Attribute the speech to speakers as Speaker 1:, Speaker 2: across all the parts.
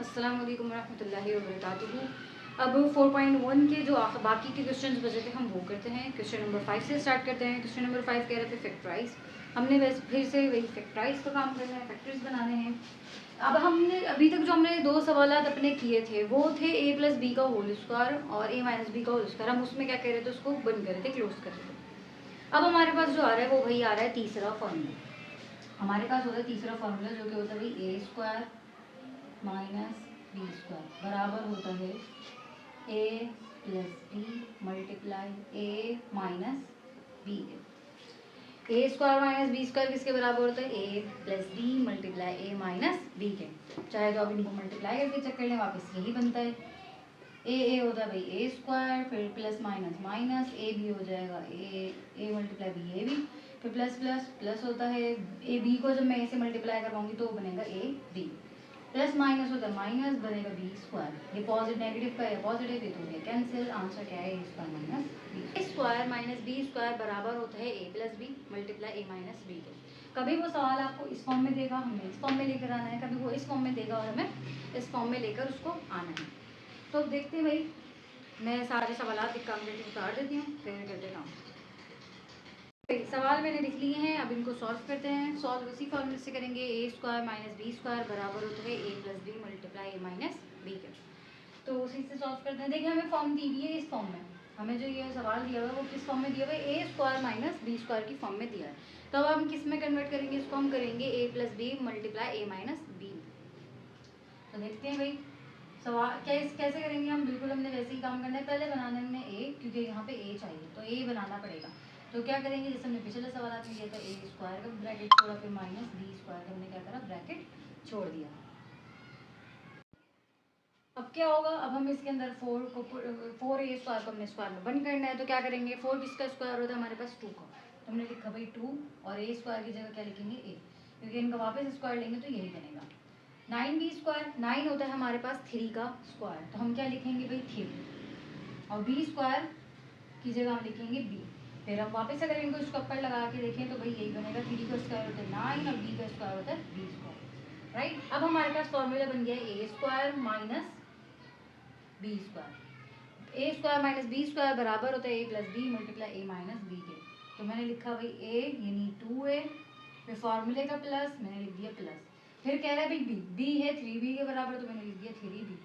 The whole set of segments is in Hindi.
Speaker 1: अस्सलाम वालेकुम रहमतुल्लाहि व बरकातुहू। अब 4.1 के जो बाकी के क्वेश्चंस बचे थे हम वो करते हैं। क्वेश्चन नंबर 5 से स्टार्ट करते हैं। क्वेश्चन नंबर 5 कह रहे थे फैक्टराइज। हमने वैसे फिर से वही फैक्टराइज का काम करना है, फैक्टर्स बनाने हैं। अब हमने अभी तक जो हमने दो सवाल अपने किए थे वो थे a प्लस बी का होल स्क्वायर और a माइनस बी का होल स्क्वायर। हम उसमें क्या कह रहे थे, उसको बंद कर रहे थे, क्लोज कर रहे थे। अब हमारे पास जो आ रहा है वो वही आ रहा है तीसरा फॉर्मूला। हमारे पास होता है तीसरा फॉर्मूला जो कि होता है भाई A square minus B square बराबर होता है a plus B multiply A minus B के। ए स्क्वायर माइनस बी स्क्वायर किसके बराबर होता है, a plus B multiply A minus B के। चाहे तो आप इनको मल्टीप्लाई करके चेक कर लें, वापस यही बनता है। ए होता है भाई ए स्क्वायर, फिर plus minus minus, A B हो जाएगा A multiply B A B, फिर प्लस प्लस प्लस होता है। ए बी को जब मैं ए से मल्टीप्लाई करवाऊंगी तो बनेगा ए बी, प्लस माइनस होता है माइनस, बनेगा बी स्क्वायर। ये पॉजिटिव नेगेटिव का है पॉजिटिव, ये तो है कैंसिल। आंसर क्या है, a square minus b. A square minus B square बराबर होता है a plus B multiply A minus B के। कभी वो सवाल आपको इस फॉर्म में देगा, हमें इस फॉर्म में लेकर आना है, कभी वो इस फॉर्म में देगा और हमें इस फॉर्म में लेकर उसको आना है। तो अब देखते हैं भाई, मैं सारे सवाल एक काम करके उतार देती हूँ, फिर करते काम। सवाल मैंने लिख लिए हैं, अब इनको सॉल्व करते हैं। सॉल्व उसी फॉर्मूले से करेंगे, ए स्क्वायर माइनस बी स्क्वायर बराबर होता है a plus B multiply A minus B के। तो उसी से सॉल्व करते हैं। देखिए हमें फॉर्म दी हुई है, इस फॉर्म में हमें जो ये सवाल दिया हुआ है वो किस फॉर्म में दिया हुआ है, a square minus B square की फॉर्म में दिया है। तो अब हम किस में कन्वर्ट करेंगे, इसको हम करेंगे ए प्लस बी मल्टीप्लाई ए माइनस बी। तो देखते हैं भाई सवाल कैसे करेंगे हम। बिल्कुल हमने वैसे ही काम करना है। पहले बनाना है हमने ए, क्योंकि यहाँ पे ए चाहिए तो ए बनाना पड़ेगा। तो क्या करेंगे, जैसे हमने पिछले सवाल में किया था, ए स्क्वायर का ब्रैकेट छोड़ा, फिर माइनस बी स्क्वायर का हमने क्या करा, ब्रैकेट छोड़ दिया। अब क्या होगा, अब हम इसके अंदर 4 ए स्क्वायर को हमने स्क्वायर में बंद करना है। तो क्या करेंगे, 4 किसका स्क्वायर होता है हमारे पास, 2 का। तो हमने लिखा भाई 2 और ए स्क्वायर की जगह क्या लिखेंगे, ए, क्योंकि इनका वापस स्क्वायर लेंगे तो यही बनेगा। 9 बी स्क्वायर, 9 होता है हमारे पास 3 का स्क्वायर, तो हम क्या लिखेंगे भाई 3, और बी स्क्वायर की जगह हम लिखेंगे बी। फिर हम वापस अगर इनको इसको ऊपर लगा के देखें तो भाई यही बनेगा, 3 का स्क्वायर होता है 9 और बी का स्क्वायर होता है बी स्क्वायर, राइट। अब हमारे पास फॉर्मूला बन गया ए square minus B square. A square minus B square बराबर होता है a plus B multiply A minus B के। तो मैंने लिखा भाई ए यानी 2a, फिर फॉर्मूले का प्लस मैंने लिख दिया प्लस, फिर कह रहा है भाई बी है 3b के बराबर, तो मैंने लिख दिया 3b,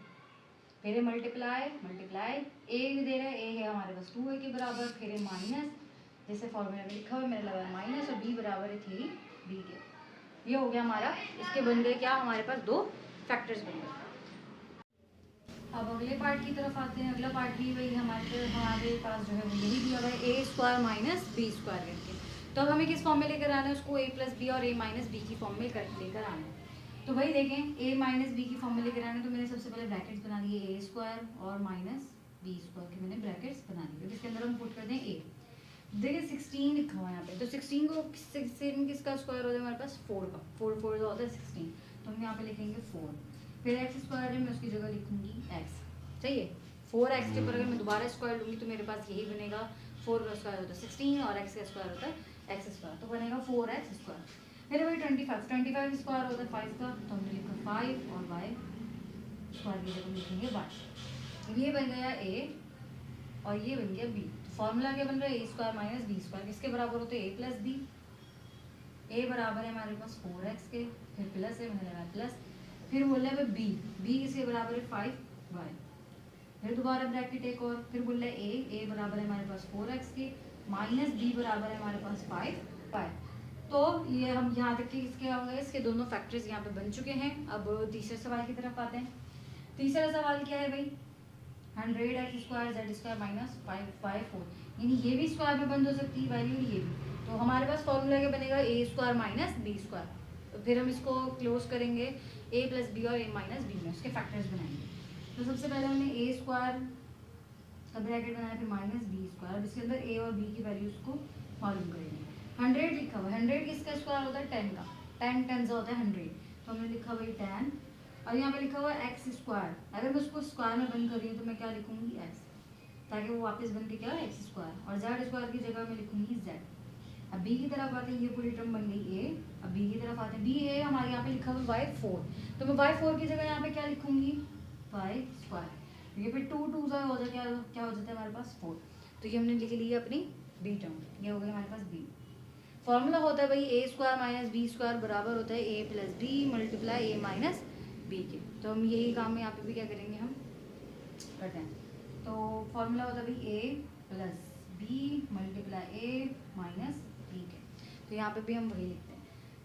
Speaker 1: फिर मल्टीप्लाई मल्टीप्लाई ए दे रहा है, ए है हमारे पास 2a के बराबर, फिर माइनस जैसे फॉर्मूला में लिखा हुआ है मैंने लगाया माइनस, और b बराबर है 3b के। ये हो गया हमारा। इसके बन गए क्या, हमारे पास दो फैक्टर्स बन गए। अब अगले पार्ट की तरफ आते हैं। अगला पार्ट भी वही हमारे पास जो है वो यही दिया हुआ है, a square minus B square करके। तो अब हमें किस फॉर्म में लेकर आना है, उसको ए प्लस बी और ए माइनस बी की फॉर्म में लेकर आना है। तो भाई देखें, ए माइनस बी की फॉर्म में लेकर आना है, तो मैंने सबसे पहले ब्रैकेट्स बना दिए, ए स्क्वायर और माइनस बी स्क्वायर के मैंने ब्रैकेट्स बना दिए। इसके अंदर हम पुट कर दें ए। देखिए 16 लिखा हुआ है यहाँ पे, तो 16 किसका स्क्वायर होता है हमारे पास, 4 का। 4 4 होता है 16, तो हम यहाँ पे लिखेंगे 4। फिर एक्स स्क्वायर है, मैं उसकी जगह लिखूंगी एक्स, चाहिए 4x के ऊपर अगर मैं दोबारा स्क्वायर लूँगी तो मेरे पास यही बनेगा, 4 का स्क्वायर होता है 16 और x का स्क्वायर होता है एक्स स्क्वायर, तो बनेगा 4x स्क्वायर। फिर भाई 25 स्क्वायर होता है 5 का, तो हमने लिखा 5 और y स्क्वायर की जगह लिखेंगे y। ये बन गया a और ये बन गया b। फॉर्मूला क्या बन रहा है, a square minus B square किसके बराबर होते हैं, ए प्लस बी। ए बराबर है हमारे पास 4x के, फिर प्लस है मैंने लगाया प्लस, फिर बोला है बी, बी किसके बराबर है 5y, फिर दोबारा ब्रैकेट एक और, फिर बोल रहा है ए बराबर है हमारे पास 4x के, माइनस बी बराबर है हमारे पास 5y। तो ये हम यहाँ तक कि इसके हो गए, इसके दोनों फैक्टर्स यहाँ पे बन चुके हैं। अब तीसरे सवाल की तरफ आते हैं। तीसरा सवाल क्या है भाई, 100x square Z square minus 5/4, यानी ये भी स्क्वायर में बंद हो सकती है वैल्यू, ये भी। तो हमारे पास फॉर्मूला क्या बनेगा, ए स्क्वायर माइनस बी स्क्वायर। तो फिर हम इसको क्लोज करेंगे ए प्लस बी और ए माइनस बी में, उसके फैक्टर्स बनाएंगे। तो सबसे पहले हमने ए स्क्वायर का ब्रैकेट बनाया, फिर माइनस बी स्क्वायर, इसके अंदर ए और बी की वैल्यूज को मालूम करेंगे। 100 लिखा हुआ है, 100 किसका स्क्वायर होता है, 10 का, 10 10 होता है 100, तो हमने लिखा भाई 10, और यहाँ पे लिखा हुआ है एक्स स्क्वायर। अगर मैं उसको स्क्वायर में बंद कर रही हूँ तो मैं क्या लिखूंगी, एक्स, ताकि वो वापस बन के क्या है एक्स स्क्वायर, और जेड स्क्वायर की जगह मैं लिखूंगी जेड। अब बी की तरफ आते हैं, ये पूरी टर्म बन गई ए। अब बी की तरफ आते हैं, बी ए हमारे यहाँ पे लिखा हुआ y4, तो मैं y4 की जगह यहाँ पे क्या लिखूंगी, वाई स्क्वायर। ये फिर 2 2 हो जाए क्या हो जाता है हमारे पास 4। तो ये हमने लिख लिया अपनी बी टर्म, ये हो गई हमारे पास बी। फॉर्मूला होता है भाई A square minus B square बराबर होता है a plus B multiply A minus B के। तो हम यही काम यहाँ पे भी क्या करेंगे, हम करते हैं। तो फॉर्मूला होता है भाई A plus B multiply A minus B के। तो यहाँ पे भी हम वही लिखते हैं।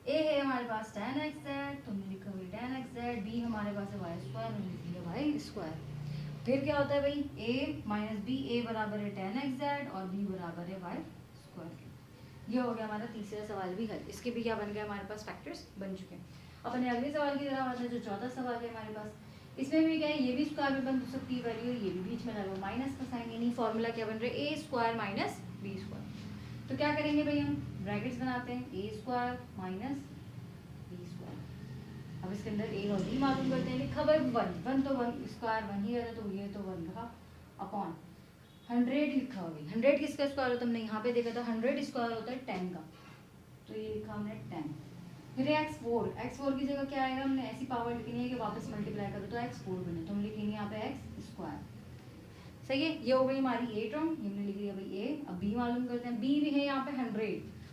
Speaker 1: ए है हमारे पास tan x z, तो हमने लिखा हुआ tan x z। बी हमारे पास है वाई स्क्वायर, हमने लिख लिया वाई स्क्वायर। फिर क्या होता है भाई a माइनस बी, ए बराबर है tan x z और b बराबर है वाई स्क्वायर। ये हो गया हमारा तीसरा सवाल भी हल। इसके भी क्या बन गया, हमारे पास फैक्टर्स बन चुके हैं। अपने अगले सवाल की तरफ आते हैं, जो चौथा सवाल है हमारे पास। इसमें भी क्या है, ये भी स्क्वायर में बन सकती है वैल्यू, ये भी बीच में लगा माइनस का साइन, यानी फॉर्मूला क्या बन रहा है a square minus B square. तो क्या करेंगे भाई, हम ब्रैकेट्स बनाते हैं, a square minus B square. अब इसके अंदर ए और बी मालूम करते हैं। लिखा भाई वन तो वन स्क्वायर वन ही है, तो ये तो वन रहा अपॉन 100 लिखा होगी। 100 किसका स्क्वायर होता है, हमने यहाँ पे देखा था 100 स्क्वायर होता है 10 का, तो ये लिखा हमने 10। फिर x4 की जगह क्या आएगा, हमने ऐसी पावर लिखनी है कि वापस मल्टीप्लाई करो तो x4 बने, तो हम लिखेंगे यहाँ पे x स्क्वायर। सही है, ये हो गई हमारी ए टर्म, हमने लिख लिया भाई ए। अब b मालूम करते हैं। b भी है यहाँ पे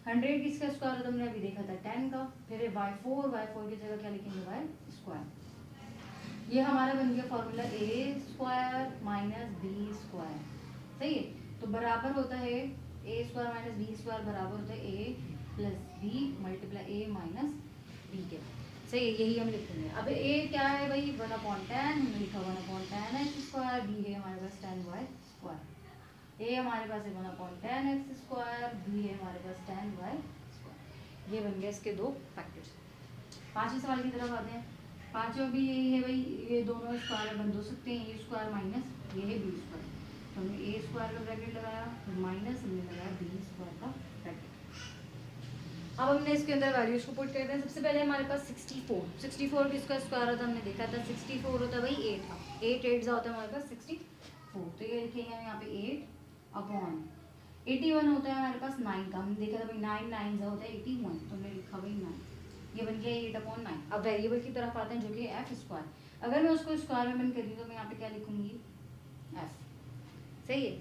Speaker 1: 100 किसका स्क्वायर होता है, हमने अभी देखा था 10 का। फिर है y4 की जगह क्या लिखेंगे, y स्क्वायर। ये हमारा बन गया formula a square minus B square. सही है, तो बराबर होता है a square minus B square बराबर होता है a plus B multiply A minus B के। सही है, यही हम लिखेंगे। अब ए क्या है भाई 1/10, हमने लिखा 1/10 एक्स स्क्वायर। बी है हमारे पास 10 वाई स्क्वायर। ए हमारे पास है 1/10 एक्स स्क्वायर, बी है हमारे पास 10 वाई स्क्वायर। ये बन गया इसके दो फैक्टर्स। पांचवें सवाल की तरफ आते हैं। पांचवें भी यही है भाई, ये दोनों स्क्वायर बंद हो सकते हैं, ए स्क्वायर माइनस ये है बी स्क्वायर। तो हमने ए स्क्वायर का ब्रैकेट लगाया, तो माइनस हमने लगाया बी स्क्वायर का ब्रैकेट। अब हमने इसके अंदर वैल्यूज को पुट करते हैं। सबसे पहले हमारे पास 64 किसका स्क्वायर होता है, हमने देखा था 64 होता है भाई 8 था, 8 8 होता है हमारे पास 64। तो ये लिखेंगे हम यहाँ पे 8 अपॉन 81 होता है हमारे पास 9 का, हमने देखा था भाई 9 9 होता है 81, तो हमने लिखा भाई 9। ये बन गया 8/9। अब वेरिएबल की तरफ आते हैं जो कि एफ स्क्वायर। अगर मैं उसको स्क्वायर में बंद करी तो मैं यहाँ पे क्या लिखूंगी, एफ। सही है,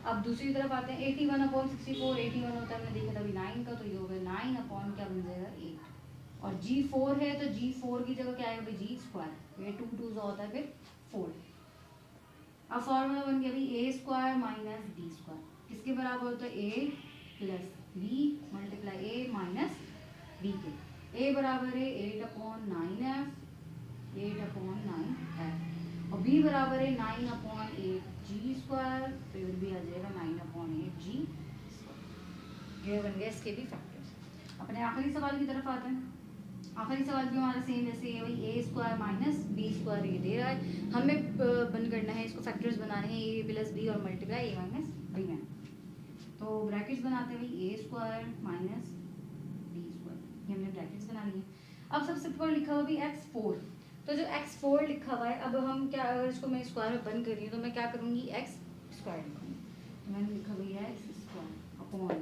Speaker 1: अब दूसरी तरफ आते हैं। 81/64, 81 होता है हमने देखा था अभी 9 का, तो ये हो गया 9 अपॉन क्या बन जाएगा 8। और G4 है तो G4 की जगह क्या आएगा भाई जी स्क्वायर, ये 2 2 होता है फिर 4। अब फॉर्मूला बन गया भाई A square minus B square, किसके बराबर होता है a plus B multiply A minus B के। ए बराबर है 8/9f, 8/9f, और बी बराबर है 9/8 जी स्क्वायर, तो ये भी आ जाएगा 9/8 जी स्क्वायर। ये बन गया इसके भी फैक्टर्स। अपने आखिरी सवाल की तरफ आते हैं। आखिरी सवाल भी हमारा सेम जैसे है भाई A square minus B square ये दे रहा है, हमें बंद करना है, इसको फैक्टर्स बनाने हैं ए प्लस बी और मल्टीप्लाई ए माइनस बी में। तो ब्रैकेट्स बनाते हैं भाई A square minus B square, ये हमने ब्रैकेट्स बना लिए। अब सबसे ऊपर लिखा हुआ भी x4, तो जो x4 लिखा हुआ है, अब हम क्या, अगर इसको मैं स्क्वायर में बंद कर रही हूँ तो मैं क्या करूँगी x स्क्वायर लिखूँगी। तो मैंने लिखा भैया x स्क्वायर अपॉन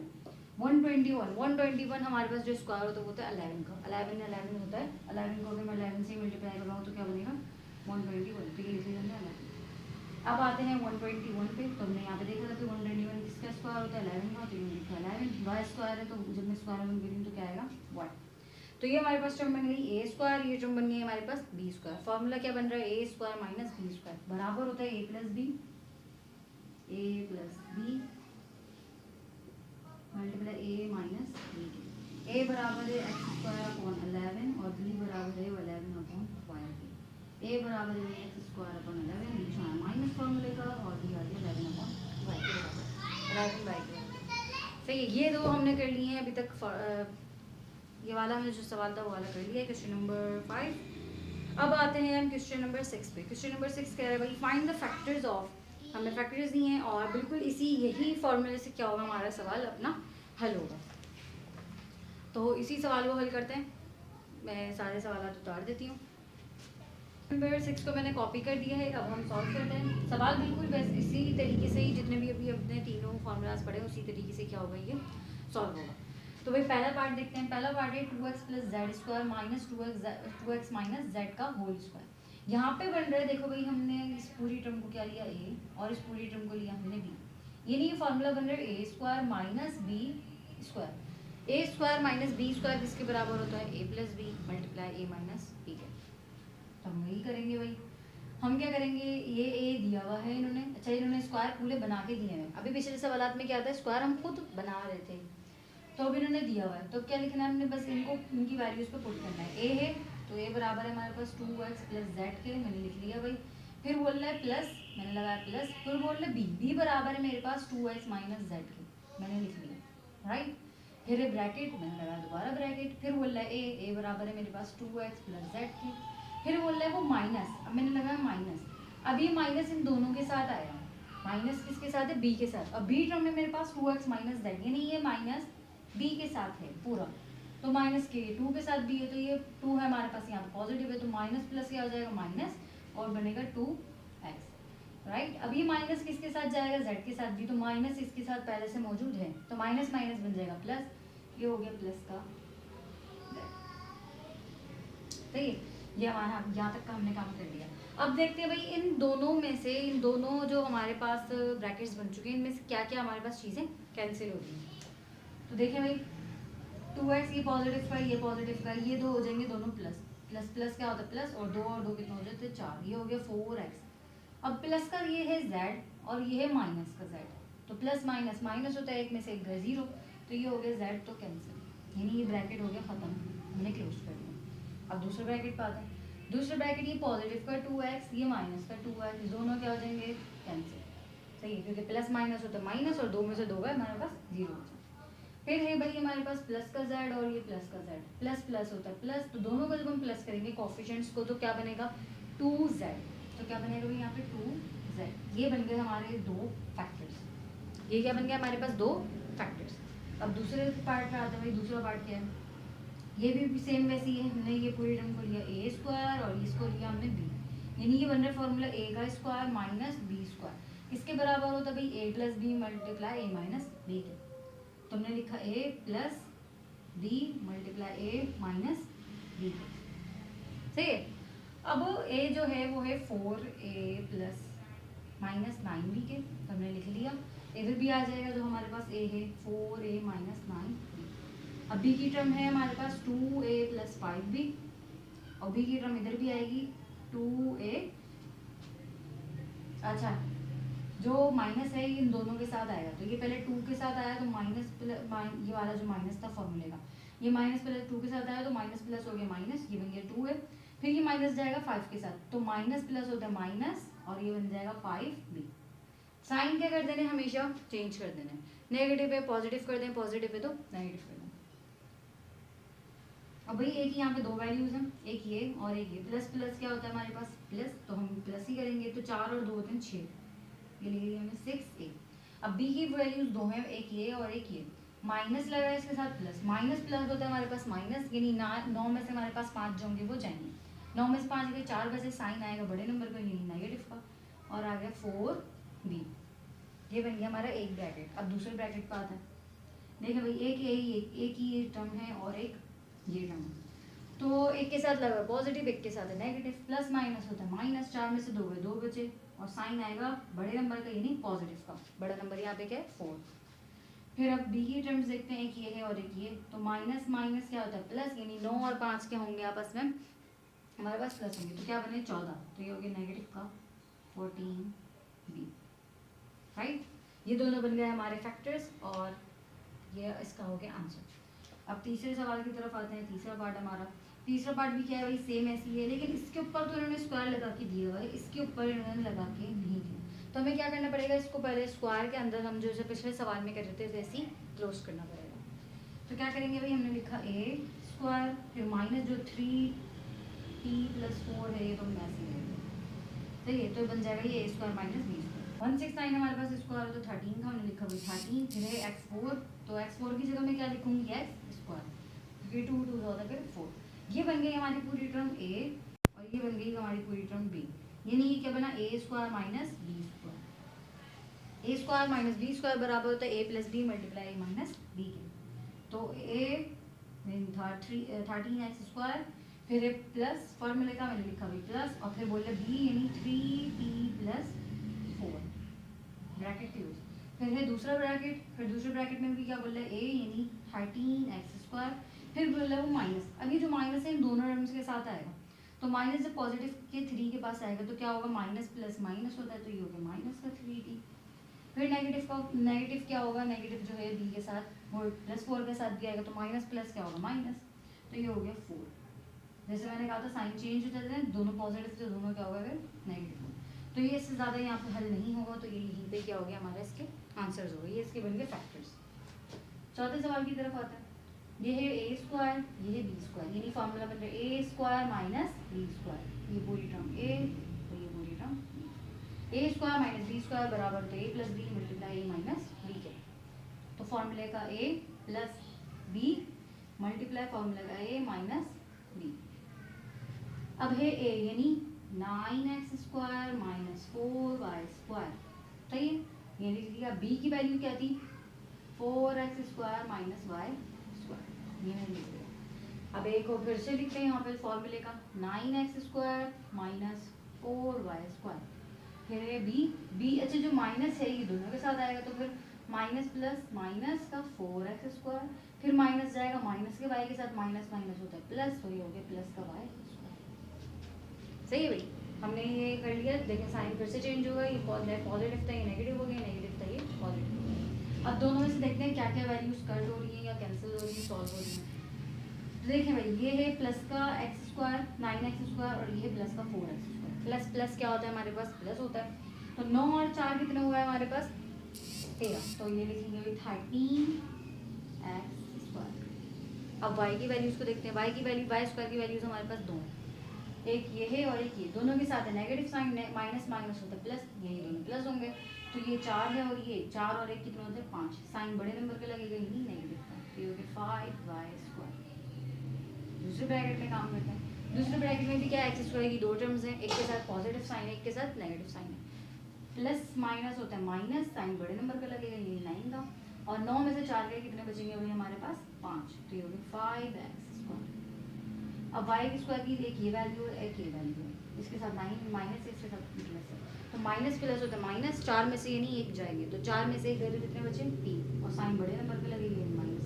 Speaker 1: 121 हमारे पास जो स्क्वायर होता है वो होता है 11 का। 11 होता है, 11 को अगर मैं 11 से मल्टीप्लाई कर रहा हूँ तो क्या बनेगा 121, तो ये लिख लिया 11। अब आते हैं 121 पे, तो हमने यहाँ पे देखा था कि 121 किसका स्क्वायर होता है 11 का, तो ये लिखा 11 वाई स्क्वायर है, तो जब मैं स्क्वायर बन करी तो क्या आएगा 1। तो ये हमारे पास टर्म बन गई ए स्क्वायर, ये टर्म बन गई हमारे पास बी स्क्वायर। फॉर्मूला क्या बन रहा है a square minus B square बराबर होता है a plus B multiply A minus b. A बराबर है एक्स स्क्वायर अपॉन 11 और बी बराबर है 11 अपॉन वाई के। ए बराबर है एक्स स्क्वायर अपॉन 11, बीच में माइनस फॉर्मूले का, और बी आ गया 11 अपॉन वाई के, 11 वाई के। सही है, ये दो हमने कर लिए हैं अभी तक। ये वाला हमने जो सवाल था वो वाला कर लिया है, क्वेश्चन नंबर 5। अब आते हैं हम क्वेश्चन नंबर 6 पे। क्वेश्चन नंबर 6 कह रहा है भाई फाइंड द फैक्टर्स ऑफ, हमें फैक्टर्स दिए हैं और बिल्कुल इसी यही फॉर्मूले से क्या होगा हमारा सवाल अपना हल होगा। तो इसी सवाल को हल करते हैं, मैं सारे सवाल उतार देती हूँ। नंबर 6 को मैंने कॉपी कर दिया है, अब हम सॉल्व करते हैं। सवाल बिल्कुल वैसे इसी तरीके से ही जितने भी अभी अपने तीनों फार्मूलाज पढ़े उसी तरीके से क्या होगा ये सॉल्व होगा। तो भाई पहला पार्ट देखते हैं। पहला पार्ट है 2x plus Z square minus 2x minus Z का होल स्क्वायर। यहाँ पे बन रहा है, देखो भाई हमने इस पूरी टर्म को क्या लिया ए और इस पूरी टर्म को लिया हमने बी, ये नहीं, ये फॉर्मूला बन रहा है a square minus B square. A square minus B square किसके बराबर होता है, a plus B multiply A minus B के। तो हम वही करेंगे भाई, हम क्या करेंगे, ये ए दिया हुआ है इन्होंने, अच्छा इन्होंने स्क्वायर पूरे बना के दिए हैं, अभी पिछले सवालात में क्या था, स्क्वायर हम खुद बना रहे थे, तो अब इन्होंने दिया हुआ है, तो क्या लिखना है हमने, बस इनको इनकी वैल्यूज पे पुट करना है। ए है तो ए बराबर है हमारे पास 2x प्लस जेड के, मैंने लिख लिया भाई। फिर बोल रहा है प्लस, मैंने लगाया प्लस, फिर बोल रहे बी बराबर है मेरे पास 2x माइनस जेड के, मैंने लिख लिया राइट। फिर है ब्रैकेट, मैंने लगाया दोबारा ब्रैकेट, फिर बोल रहा है ए बराबर है मेरे पास 2x प्लस जेड के, फिर बोल रहा है वो माइनस, अब मैंने लगाया माइनस, अब ये माइनस इन दोनों के साथ आएगा, माइनस किसके साथ है, बी के साथ, अब बी टर्म में मेरे पास 2x माइनस जेड, यानी ये माइनस बी के साथ है पूरा, तो माइनस के 2 के साथ भी है, तो ये 2 है हमारे पास यहाँ पे पॉजिटिव है, तो माइनस प्लस क्या हो जाएगा माइनस और बनेगा 2x राइट। अब ये माइनस किसके साथ जाएगा, z के साथ भी, तो माइनस इसके साथ पहले से मौजूद है, तो माइनस माइनस बन जाएगा प्लस, ये हो गया प्लस का सही है। ये हमारा यहाँ तक का हमने काम कर लिया। अब देखते हैं भाई इन दोनों में से, इन दोनों जो हमारे पास ब्रैकेट्स बन चुके हैं, इनमें से क्या क्या हमारे पास चीज़ें कैंसिल हो रही हैं। तो देखें भाई 2x ये पॉजिटिव का, ये पॉजिटिव का, ये दो हो जाएंगे दोनों प्लस, प्लस प्लस क्या होता है प्लस, और दो कितना हो जाते हैं 4, ये हो गया 4x। अब प्लस का ये है z और ये है माइनस का z, तो प्लस माइनस माइनस होता है, एक में से एक गया 0, तो ये हो गया z तो कैंसिल, यानी ये ब्रैकेट हो गया खत्म, मैंने क्लोज कर दिया। अब दूसरे ब्रैकेट पे आता है, दूसरे ब्रैकेट ये पॉजिटिव का 2x, ये माइनस का 2x, दोनों क्या हो जाएंगे कैंसिल, सही है, क्योंकि प्लस माइनस होता है माइनस और दो में से दो गए हमारे पास 0। फिर है भाई हमारे पास प्लस का z और ये प्लस का z, प्लस प्लस होता है प्लस, तो दोनों को जब हम प्लस करेंगे कोफिशिएंट्स को, तो क्या बनेगा 2z, तो क्या बनेगा भाई यहाँ पे 2z, ये बन गए हमारे दो फैक्टर्स, ये क्या बन गया हमारे पास दो फैक्टर्स। अब दूसरे पार्ट पे आता है भाई, दूसरा पार्ट क्या है, ये भी सेम वैसे ही है, हमने ये पूरी टर्म को लिया ए स्क्वायर और इसको लिया हमने बी, यानी ये बन रहा है फॉर्मूला ए का स्क्वायर माइनस बी स्क्वायर, इसके बराबर होता है भाई A plus B multiply A minus B के, तो हमने लिखा a plus B multiply A minus B, सही है। अब a जो है वो है 4a प्लस माइनस 9b के, तो हमने लिख लिया, इधर भी आ जाएगा जो हमारे पास a है 4a माइनस 9b। अब b की टर्म है हमारे पास 2a प्लस 5b, और b की टर्म इधर भी आएगी 2a, अच्छा जो माइनस है ये इन दोनों के साथ आएगा, तो ये पहले 2 के साथ आया तो माइनस ये वाला जो माइनस था फॉर्मूले का, ये माइनस पहले 2 के साथ आया तो माइनस प्लस हो गया माइनस, ये बन गया 2 है, फिर ये माइनस जाएगा 5 के साथ, तो माइनस प्लस होता है माइनस और ये बन जाएगा 5b। साइन क्या कर देने, हमेशा चेंज कर देने, नेगेटिव है पॉजिटिव कर दें, पॉजिटिव है तो नेगेटिव कर दें। अब भाई एक ही यहाँ पे दो वैल्यूज हैं, एक ये और एक ये, प्लस प्लस क्या होता है हमारे पास प्लस, तो हम प्लस ही करेंगे, तो 4 और 2 होते हैं 6, ये ले लिया हमने 6a। अब b की वैल्यूज दो हैं, एक ये और एक ये, माइनस लगा है इसके साथ प्लस, माइनस प्लस होता है हमारे पास माइनस, यानी 9 में से हमारे पास 5 जो होंगे वो जाएंगे, 9 में से 5 गए, 4 बजे साइन आएगा बड़े नंबर का यानी नेगेटिव का, और आ गया 4b, ये बन गया हमारा एक ब्रैकेट। अब दूसरे ब्रैकेट पर आता है, देखिए भाई एक ही ये टर्म है और एक ये टर्म है, तो एक के साथ लगा पॉजिटिव, एक के साथ है नेगेटिव, प्लस माइनस होता है माइनस, 4 में से 2 गए 2 बचे, और साइन आएगा बड़े नंबर का यानी पॉजिटिव का, बड़ा नंबर यहाँ पे क्या है 4। फिर अब बी की टर्म्स देखते हैं, एक ये है और एक ये, तो माइनस माइनस क्या होता है प्लस, यानी 9 और 5 के होंगे आपस में हमारे पास प्लस होंगे, तो क्या बने 14, तो ये हो गया नेगेटिव का 14b राइट। ये दोनों बन गए हमारे फैक्टर्स और ये इसका हो गया आंसर। अब तीसरे सवाल की तरफ आते हैं, तीसरा पार्ट हमारा, तीसरा पार्ट भी क्या है भाई सेम ऐसी है, लेकिन इसके ऊपर तो इन्होंने स्क्वायर लगा के दिया हुआ है, इसके ऊपर इन्होंने लगा के नहीं दिया, तो हमें क्या करना पड़ेगा, इसको पहले स्क्वायर के अंदर हम जैसे पिछले सवाल में कर रहे थे वैसे ही क्लोज करना पड़ेगा। तो क्या करेंगे भाई, हमने लिखा a स्क्वायर, फिर माइनस जो 3t प्लस 4 है ये तो हम ऐसे ही लेंगे, सही है, तो बन जाएगा ये a square minus b square. 169 हमारे पास स्क्वायर तो 13 का, हमने लिखा भाई 13, फिर है x4, तो x4 की जगह मैं क्या लिखूंगी x स्क्वायर, क्योंकि 2 2 होता है 4, ये बन गई हमारी पूरी टर्म a और ये बन गई हमारी पूरी टर्म b, यानी ये क्या बना a square minus b square, a square minus b square बराबर होता है a plus b multiply a minus b के, तो a था 13x स्क्वायर, फिर ये प्लस फॉर्मूले का मैंने लिखा भाई प्लस, और फिर बोले बी यानी 3t + 4 ब्रैकेट क्लोज। फिर है दूसरा ब्रैकेट, फिर दूसरे ब्रैकेट में भी क्या बोल रहा है a यानी 13x², फिर बोल रहा है वो माइनस। अब ये जो माइनस है इन दोनों टर्म्स के साथ आएगा, तो माइनस जब पॉजिटिव के 3 के पास आएगा तो क्या होगा, माइनस प्लस माइनस होता है, तो ये हो गया माइनस का 3t। फिर नेगेटिव क्या होगा, नेगेटिव जो है b के साथ वो +4 के साथ भी आएगा, तो माइनस प्लस क्या होगा माइनस, तो ये हो गया 4। जैसे मैंने कहा था साइन चेंज हो जाते हैं, दोनों पॉजिटिव थे दोनों क्या होगा फिर नेगेटिव, तो ये इससे ज़्यादा यहाँ पे हल नहीं होगा, तो ये यहीं पे क्या हो गया हमारा इसके आंसर्स हो गए, ये इसके बन गए फैक्टर्स। चौथे सवाल की तरफ आता है, ये है a², ये है b², यानी फॉर्मूला बन रहा है a² - b², ये पूरी टर्म a तो ये पूरी टर्म a² - b² बराबर तो a + b × a - b के, तो फॉर्मूले का a + b मल्टीप्लाई फॉर्मूला का a - b। अब है a यानी 9x² - 4y², सही है, ये लिख लिया। b की वैल्यू क्या थी 4x² - y², ये मैंने लिख दिया। अब a को फिर से लिखते हैं यहाँ पे फॉर्मूले का 9x² - 4y², फिर है b अच्छा जो माइनस है ये दोनों के साथ आएगा, तो फिर माइनस प्लस माइनस का 4x², फिर माइनस जाएगा माइनस के y के साथ, माइनस माइनस होता है प्लस, तो ये हो गया प्लस का y²। सही है भाई, हमने ये कर लिया। देखें साइन फिर से चेंज होगा, ये पॉजिटिव था ये नेगेटिव हो गया, नेगेटिव था ये पॉजिटिव हो गया। अब दोनों में से देखते हैं क्या क्या वैल्यूज कट हो रही है या कैंसिल हो रही है, सॉल्व हो रही है। तो देखें भाई ये है प्लस का x², 9x², और ये प्लस का 4x²। प्लस प्लस क्या होता है हमारे पास प्लस होता है, तो 9 और 4 कितने हुआ है हमारे पास 13, तो ये लिखेंगे भाई 13x²। अब y की वैल्यूज को देखते हैं, y की वैल्यू y² की वैल्यूज हमारे पास दो हैं, एक ये है और एक ये, दोनों के साथ है नेगेटिव साइन, माइनस माइनस होता है प्लस, यही दोनों प्लस होंगे, तो ये 4 है और ये 4 और 1 कितने होते हैं 5, साइन बड़े नंबर के लगेगा यही नेगेटिव का, तो ये हो गया 5y²। दूसरे ब्रैकेट में काम करते हैं, दूसरे ब्रैकेट में भी क्या x² की दो टर्म्स हैं, एक के साथ पॉजिटिव साइन है एक के साथ नेगेटिव साइन है, प्लस माइनस होता है माइनस, साइन बड़े नंबर का लगेगा यही 9 का, और 9 में से 4 के कितने बचेंगे भाई हमारे पास 5, तो ये हो गया 5x²। अब y² की एक ये वैल्यू है एक ये वैल्यू है, इसके साथ माइनस इसके साथ प्लस है, तो माइनस प्लस होता है माइनस, 4 में से यानी एक जाएंगे, तो 4 में से एक वैल्यू कितने बचे 3, और साइन बड़े नंबर पे लगेगी माइनस,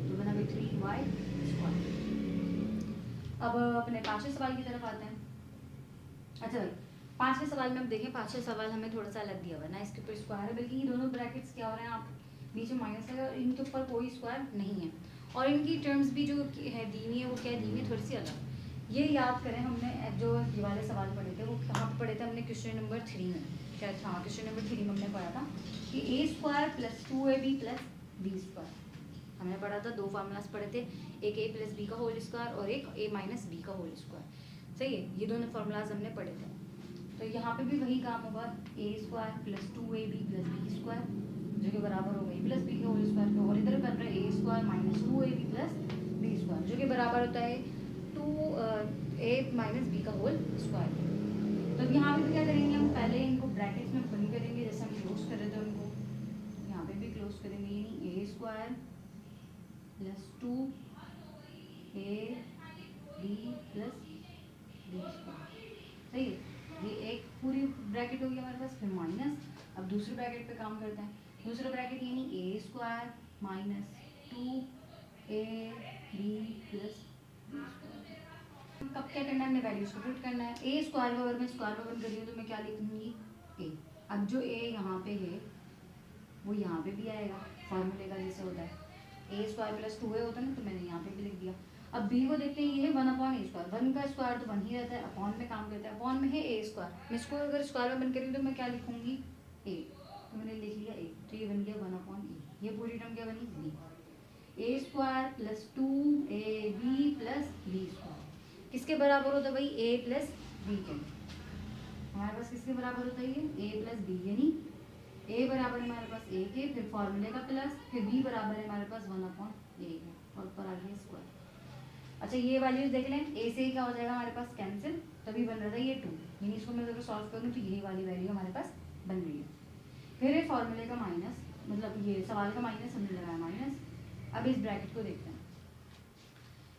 Speaker 1: तो बना भाई 3y²। अब अपने पांचवें सवाल की तरफ आते हैं। अच्छा भाई पांचवें सवाल में हम देखें, पांचवें सवाल हमें थोड़ा सा अलग दिया हुआ है ना, इसके ऊपर स्क्वायर है, बल्कि ये दोनों ब्रैकेट्स क्या हो रहे हैं आप बीच में माइनस है और इनके ऊपर कोई स्क्वायर नहीं है, और इनकी टर्म्स भी जो है दी हुई है वो क्या दी हुई है थोड़ी सी अलग। ये याद करें हमने जो ये वाले सवाल पढ़े थे वो कहाँ पे पढ़े थे, हमने क्वेश्चन नंबर 3 में, शायद हाँ क्वेश्चन नंबर 3 में हमने पढ़ा था कि a² + 2ab + b²। हमने पढ़ा था, दो फार्मूलाज पढ़े थे, एक a + b का होल स्क्वायर और एक a - b का होल स्क्वायर, सही है, ये दोनों फार्मूलाज हमने पढ़े थे। तो यहाँ पे भी वही काम होगा, a² + 2ab + b² जो कि बराबर होगा a + b के होल स्क्वायर के, और इधर बन रहा है a² - 2ab + b² जो कि बराबर होता है 2a - b का होल स्क्वायर। तो यहाँ पे क्या करेंगे हम, पहले इनको ब्रैकेट्स में बंद करेंगे, जैसे हम क्लोज कर रहे थे उनको, यहाँ पे भी क्लोज करेंगे, यानी a² + 2ab + b², सही है, ये एक पूरी ब्रैकेट होगी हमारे पास, फिर माइनस। अब दूसरे ब्रैकेट पे काम करते हैं, दूसरा ब्रैकेट यानी a² - 2ab + b²। कब क्या करना है, हमने वैल्यूज को पुट करना है, a² को अगर मैं स्क्वायर में बन कर रही हूँ तो मैं क्या लिखूंगी a। अब जो a यहाँ पे है वो यहाँ पे भी आएगा, फॉर्मूले का जैसे होता है a² + 2a होता है ना, तो मैंने यहाँ पे भी लिख दिया। अब b को देखते हैं, ये है 1/a², 1 का स्क्वायर तो 1 ही रहता है, अपॉन में काम करता है, अपॉन में है a², मैं इसको अगर स्क्वायर में बन करी तो मैं क्या लिखूंगी a, तो मैंने लिख लिया a, तो ये बन गया 1/a, ये पूरी टर्म क्या बनी b, a² + 2ab + b², किसके बराबर होता है भाई a + b के, हमारे पास किसके बराबर होता है ये a + b, यानी a बराबर है हमारे पास a के, फिर फॉर्मूले का प्लस, फिर b बराबर है हमारे पास 1/a के, और ऊपर आ गया स्क्वायर। अच्छा ये वैल्यूज देख लें, a से क्या हो जाएगा हमारे पास कैंसिल, तभी बन रहा था ये 2, यानी इसको मैं अगर सॉल्व करूँ तो यही वाली वैल्यू हमारे पास बन रही है। फिर है फॉर्मूले का माइनस, मतलब ये सवाल का माइनस हमने लगाया माइनस। अब इस ब्रैकेट को देखते हैं,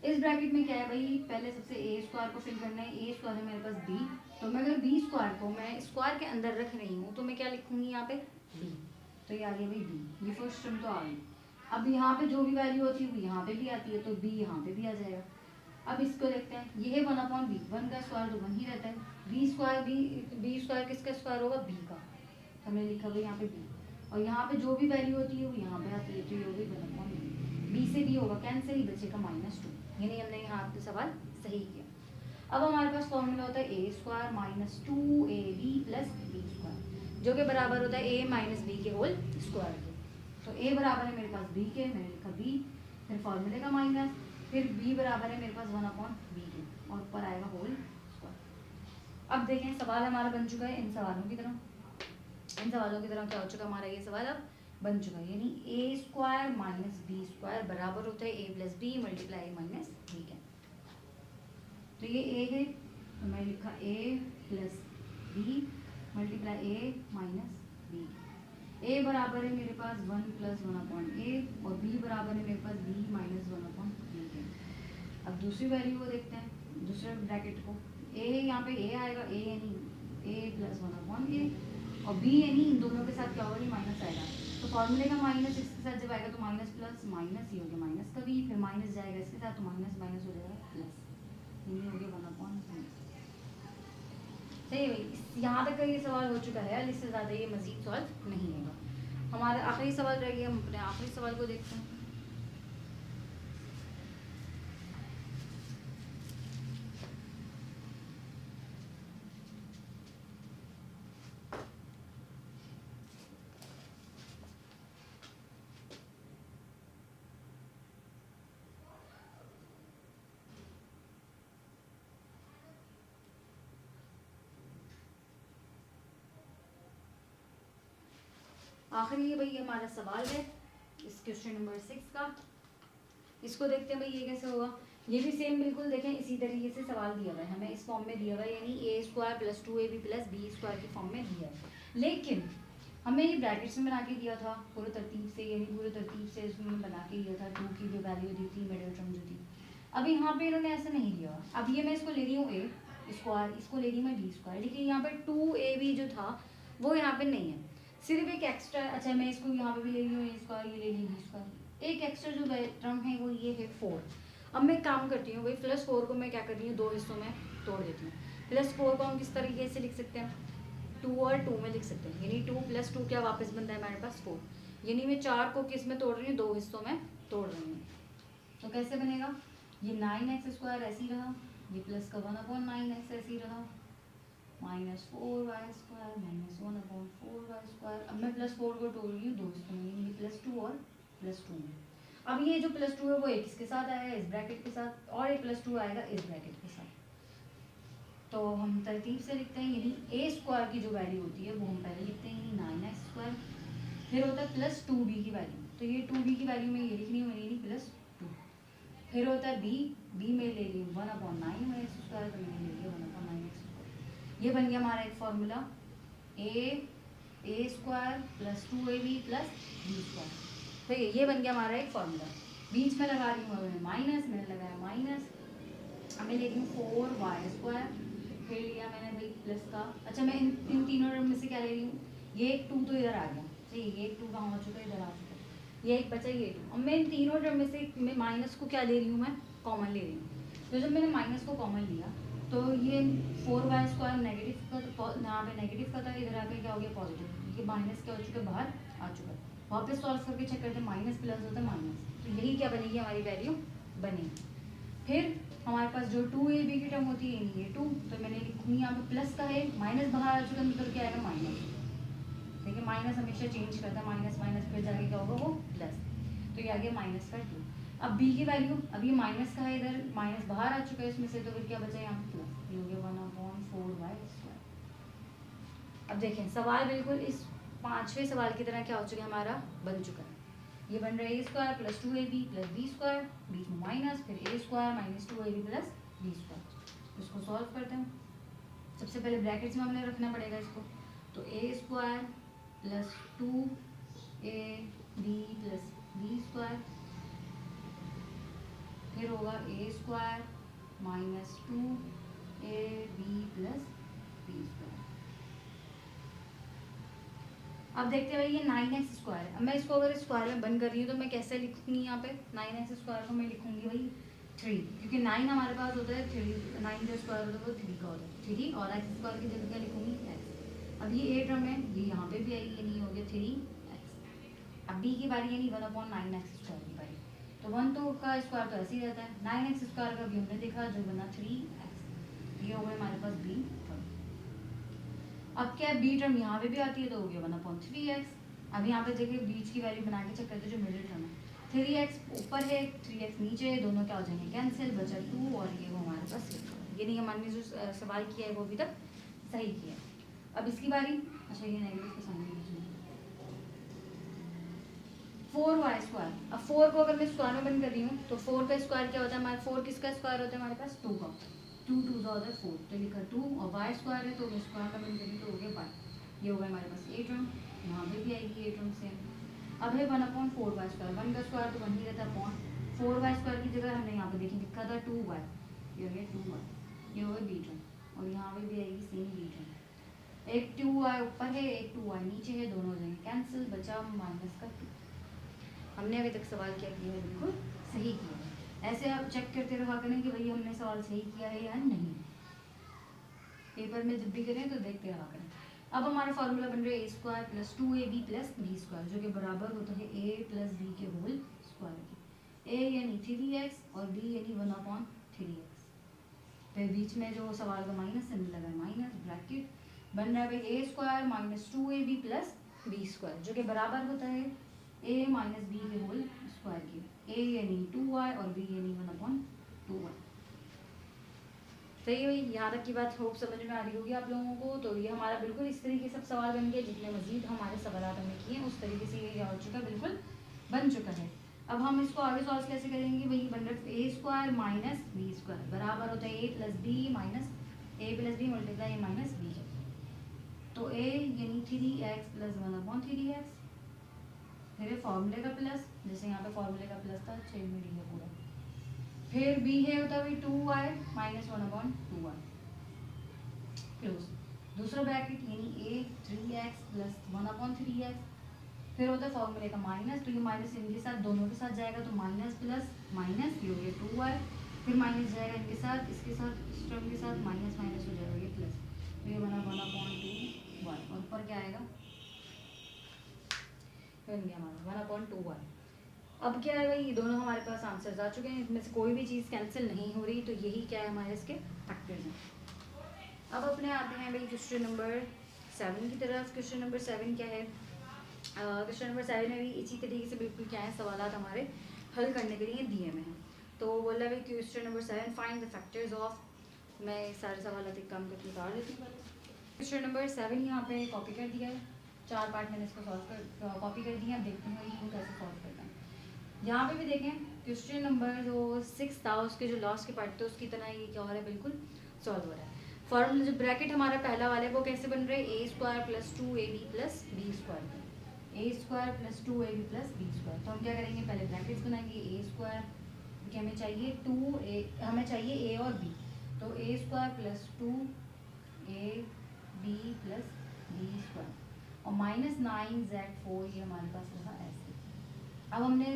Speaker 1: इस ब्रैकेट में क्या है भाई, पहले सबसे ए स्क्वायर को फिल करना है। ए स्क्वायर है मेरे पास बी, तो मैं अगर बी स्क्वायर को मैं स्क्वायर के अंदर रख रही हूँ तो मैं क्या लिखूंगी यहाँ पे बी, तो ये आ गया भाई बी। ये फर्स्ट टर्म तो आ गई। अब यहाँ पे जो भी वैल्यू होती है वो यहाँ पे भी आती है, तो बी यहाँ पे भी आ जाएगा। अब इसको देखते हैं, ये है 1/बी, 1 का स्क्वायर तो 1 ही रहता है। बी स्क्वायर किसका स्क्वायर होगा, बी का, तो हमने लिखा भाई यहाँ पे बी, और यहाँ पे जो भी वैल्यू होती है वो यहाँ पे आती है, तो ये हो गई 1/बी। बी से बी होगा कैंसिल, ही बचेगा -2, यानी हमने यहाँ पे सवाल सही किया। अब हमारे पास फॉर्मूला होता है a square minus 2ab plus B square, जो कि बराबर होता है a माइनस बी के होल स्क्वायर के। तो a बराबर है मेरे पास b के, मैंने लिखा b, फिर फॉर्मूले का माइनस, फिर b बराबर है मेरे पास 1/b के, और ऊपर आएगा होल स्क्वायर। अब देखें सवाल हमारा बन चुका है इन सवालों की तरह क्या हो चुका हमारा ये सवाल अब बन चुका है, यानी a square minus B square बराबर होता है a plus B multiply minus B के। तो ये ए है, तो मैं लिखा a plus B multiply A minus b. A बराबर है मेरे पास 1 प्लस 1/a, और बी बराबर है मेरे पास b माइनस 1/b के। अब दूसरी वैल्यू को देखते हैं, दूसरे ब्रैकेट को। ए यहाँ पे ए आएगा, ए यानी ए प्लस 1/a, और बी यानी इन दोनों के साथ क्या होगा, ये माइनस आएगा, तो फॉर्मूले का माइनस इसके साथ जब आएगा तो माइनस प्लस माइनस ही हो गया, माइनस का बी, फिर माइनस जाएगा इसके साथ तो माइनस माइनस हो जाएगा प्लस, ये हो गया 1/। सही है भाई, यहाँ तक का ये सवाल हो चुका है, इससे ज़्यादा ये मजीद सॉल्व नहीं होगा। हमारा आखिरी सवाल रह गया, हम अपने आखिरी सवाल को देखते हैं। आखिरी भाई हमारा सवाल है इस क्वेश्चन नंबर 6 का। इसको देखते हैं भाई ये कैसे होगा। ये भी सेम बिल्कुल देखें इसी तरीके से सवाल दिया हुआ है, हमें इस फॉर्म में दिया हुआ है, यानी a square plus 2ab plus B square की फॉर्म में दिया है, लेकिन हमें ये ब्रैकेट्स में बना के दिया था पूरे तरतीब से, यानी पूरे तरतीब से इसमें बना के दिया था 2 की जो वैल्यू दी थी, मिडिल टर्म जो थी। अब यहाँ पे इन्होंने ऐसा नहीं दिया। अब ये मैं इसको ले रही हूँ ए स्क्वायर, इसको ले रही हूँ मैं बी स्क्वायर, लेकिन यहाँ पे 2ab जो था वो यहाँ पे नहीं है, सिर्फ एक एक्स्ट्रा। अच्छा मैं इसको यहाँ पे भी ले रही हूँ ए स्क्वायर, ये ले ली बी स्क्वायर, एक एक्स्ट्रा जो टर्म है वो ये है 4। अब मैं काम करती हूँ भाई, +4 को मैं क्या कर रही हूँ, 2 हिस्सों में तोड़ देती हूँ। +4 को हम किस तरीके से लिख सकते हैं, 2 और 2 में लिख सकते हैं, यानी 2 + 2 क्या वापस बनता है हमारे पास 4, यानी मैं 4 को किस में तोड़ रही हूँ, 2 हिस्सों में तोड़ रही हूँ। तो कैसे बनेगा, ये 9x² ऐसे ही रहा, ये प्लस का 1/9x ऐसे ही रहा, -4y² माइनस 1/4y²। अब मैं +4 को तोड़ रही हूँ 2 हिस्सों में, यानी +2 और +2 में। अब ये जो +2 है वो एक इसके साथ आएगा, इस ब्रैकेट के साथ, और एक +2 आएगा इस ब्रैकेट के साथ। तो हम तरतीब से लिखते हैं, यानी ए स्क्वायर की जो वैल्यू होती है वो हम पहले लिखते हैं, यानी 9x², फिर होता है +2b की वैल्यू, तो ये 2b की वैल्यू में ये लिख रही हूँ मैं, यानी +2। फिर होता है b में ले रही हूँ 1/9x², तो मैंने ले लिया 1/9x²। ये बन गया हमारा एक formula, a square plus 2ab plus B square. ठीक है, ये बन गया हमारा एक फॉर्मूला। बीच में लगा रही हूँ मैं माइनस, मैंने लगाया माइनस, अब मैं ले रही हूँ 4y², फिर लिया मैंने भाई प्लस का। अच्छा मैं इन तीनों टर्म में से क्या ले रही हूँ, ये एक 2 तो इधर आ गया, ठीक है, ये एक 2 कहाँ हो चुका है, इधर आ चुका है, ये एक बचा, ये 2। अब मैं इन तीनों टर्म में से मैं माइनस को क्या ले रही हूँ, मैं कॉमन ले रही हूँ। तो जब मैंने माइनस को कॉमन लिया तो ये 4y² नेगेटिव का, यहाँ पे नेगेटिव का था, इधर आकर क्या हो गया पॉजिटिव, ये माइनस क्या हो चुका है, बाहर आ चुका है। वापस सॉल्व करके चेक करते हैं, माइनस प्लस होता है माइनस, तो यही क्या बनेगी हमारी वैल्यू बनेगी। फिर हमारे पास जो 2ab की टर्म होती है ये 2, तो मैंने लिखूँगी यहाँ पे प्लस का है, माइनस बाहर आ चुका है, निकल के आएगा माइनस। देखिए माइनस हमेशा चेंज करता है, माइनस माइनस फिर जाके क्या होगा वो प्लस, तो ये आ गया -2। अब b की वैल्यू, अब ये माइनस का है, इधर माइनस बाहर आ चुका है इसमें से, तो फिर क्या बचा यहाँ पे प्लस, ये हो गया 1/4y²। अब देखें सवाल बिल्कुल इस 5वें सवाल की तरह क्या हो चुका है, हमारा बन चुका है। ये बन रहा है a² plus 2ab plus b², बीच में माइनस, फिर a² minus 2ab plus b²। इसको सॉल्व करते हैं, सबसे पहले ब्रैकेट्स में हमने रखना पड़ेगा इसको, तो a² plus 2ab plus b² फिर होगा ए square minus 2ab plus B square. अब देखते हैं भाई ये 9x स्क्वायर है। अब मैं इसको अगर स्क्वायर में बंद कर रही हूँ तो मैं कैसे लिखूंगी यहाँ पे 9x स्क्वायर को मैं लिखूंगी भाई 3, क्योंकि 9 हमारे पास होता है 3, 9 जो स्क्वायर होता है वो 3 का होता है 3, और x स्क्वायर की जगह क्या लिखूंगी x। अब ये 8 है, ये यहाँ पे भी आएगी, ये नहीं हो गया 3x। अब b की बारी है नहीं 1/9x स्क्वायर की बारी, तो 1 तो का स्क्वायर तो ऐसे ही रहता है, 9x स्क्वायर का भी हमने देखा जो बना 3x। ये हो गया हमारे पास b। अब क्या बी टर्म यहाँ पे भी आती है तो हो गया 1/3x। अब यहाँ पे देखिए बीच की वैल्यू बना के चेक करते जो मिडिल टर्म है 3x ऊपर है 3x नीचे है, दोनों क्या हो जाएंगे कैंसिल, बचा 2 और ये वो हमारे पास ये नहीं हमारे जो सवाल किया है वो अभी तक सही किया है। अब इसकी बारी, अच्छा ये नेगेटिव के सामने 4y स्क्वायर। अब 4 को अगर मैं स्क्वायर में बंद कर रही हूँ तो 4 का स्क्वायर क्या होता है हमारे, 4 किसका स्क्वायर होता है हमारे पास 2 का, 2 2 का होता है 4, तो लिखा 2 और y स्क्वायर है तो मैं स्क्वायर में बंद करी तो हो गया y। ये होगा हमारे पास 8 टर्म, यहाँ पे भी आएगी 8 टर्म सेम। अब है 1/4y स्क्वायर, 1 का स्क्वायर तो 1 ही रहता है अपॉन 4y स्क्वायर की जगह हमने यहाँ पे देखिए लिखा था 2y, ये हो गया 2y, ये हो गया b टर्म और यहाँ पे भी आएगी सेम b टर्म। एक 2y ऊपर है एक 2y नीचे है, दोनों हो जाएंगे कैंसिल, बचा माइनस का 2। हमने अभी तक सवाल क्या किया है बिल्कुल सही किया है। ऐसे आप चेक करते रहा करें कि भाई हमने सवाल सही किया है या नहीं, पेपर में जब भी करें तो देखते रहा करें। अब हमारा फॉर्मूला बन रहा है a square plus 2ab plus B square, जो कि बराबर होता है a प्लस बी के होल स्क्वायर की। a यानी 3x और b यानी 1/3x। फिर बीच में जो सवाल का माइनस सिंबल लगा है माइनस ब्रैकेट, बन रहा है भाई a square minus 2ab plus B square, जो कि बराबर होता है a माइनस बी के होल स्क्वायर की। a यानी 2y और b यानी 1/2y। सही है भाई, यहाँ तक की बात होप समझ में आ रही होगी आप लोगों को। तो ये हमारा बिल्कुल इस तरीके से सवाल बन गया, जितने मजीद हमारे सवाल हमने किए उस तरीके से ये हो चुका, बिल्कुल बन चुका है। अब हम इसको आगे सॉल्व कैसे करेंगे, वही बन रहा है a square minus B square बराबर होता है a plus B minus A plus B multiply A minus B है। तो ए यानी 3x प्लस 1/3x, फिर फॉर्मूले का प्लस, जैसे यहाँ पे फॉर्मूले का प्लस था चेंज में लिया पूरा, फिर b है होता है 2y माइनस 1/2y क्लोज, दूसरा ब्रैकेट यानी a 3x प्लस 1/3x, फिर होता है फॉर्मूले का माइनस, तो ये माइनस इनके साथ दोनों के साथ जाएगा तो माइनस प्लस माइनस, ये हो गया 2y, फिर माइनस जाएगा इनके साथ इसके साथ इस टर्म के साथ माइनस माइनस हो जाएगा ये प्लस, तो ये बना 1/2y और ऊपर क्या आएगा बन गया हमारा 1/2y। अब क्या है भाई, दोनों हमारे पास आंसर्स आ चुके हैं, इसमें से कोई भी चीज़ कैंसिल नहीं हो रही, तो यही क्या है हमारे इसके फैक्टर्स हैं। अब अपने आते हैं भाई क्वेश्चन नंबर 7 की तरफ। क्वेश्चन नंबर 7 क्या है, क्वेश्चन नंबर 7 में भी इसी तरीके से बिल्कुल क्या है सवाल हमारे हल करने के लिए दिए हुए हैं। तो बोला भाई question number 7 find the factors of, मैं सारे सवाल एक काम करके उतार देती हूँ। क्वेश्चन नंबर 7 यहाँ पे कॉपी कर दिया है, 4 पार्ट मैंने इसको सॉल्व कर कॉपी कर दिया, देखते हैं इनको कैसे सॉल्व करना है। यहाँ पे भी देखें क्वेश्चन नंबर जो 6 था उसके जो लास्ट के पार्ट थे उसकी तरह ये क्या हो रहा है बिल्कुल सॉल्व हो रहा है। फॉर्मूला जो ब्रैकेट हमारा पहला वाला है वो कैसे बन रहा है, a square plus 2ab plus B square, a square plus 2ab plus B square. तो हम क्या करेंगे पहले ब्रैकेट्स बनाएंगे, ए स्क्वायर क्योंकि हमें चाहिए 2a, हमें चाहिए a और b, तो a square plus 2ab plus B square और माइनस 9z4 ये हमारे पास रहा ऐसे। अब हमने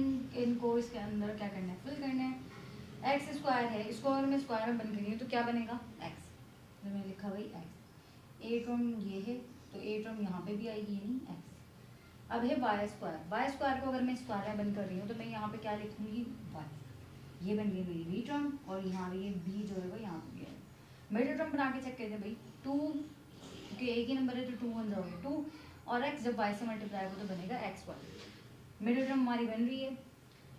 Speaker 1: इनको इसके अंदर क्या करना है फिल करना है। एक्स स्क्वायर है, इसको अगर मैं स्क्वायर में बन करी तो क्या बनेगा एक्स, तो मैंने लिखा भाई एक्स। ए टर्म ये है तो ए टर्म यहाँ पे भी आएगी यानी एक्स। अब है वाई स्क्वायर, वाई स्क्वायर को अगर मैं स्क्वायर में बन कर रही हूँ तो मैं यहाँ पे क्या लिखूंगी वाई, ये बन गई मेरी वी टर्म और यहाँ पे ये बी जो है वो यहाँ पे गया। मिडिल टर्म बना के चेक करते हैं भाई 2, क्योंकि एक ही नंबर है तो 2 1 जाओगे 2 और एक्स जब वाई से मल्टीप्लाई हो तो बनेगा एक्स वाई। मिडिल टर्म हमारी बन रही है।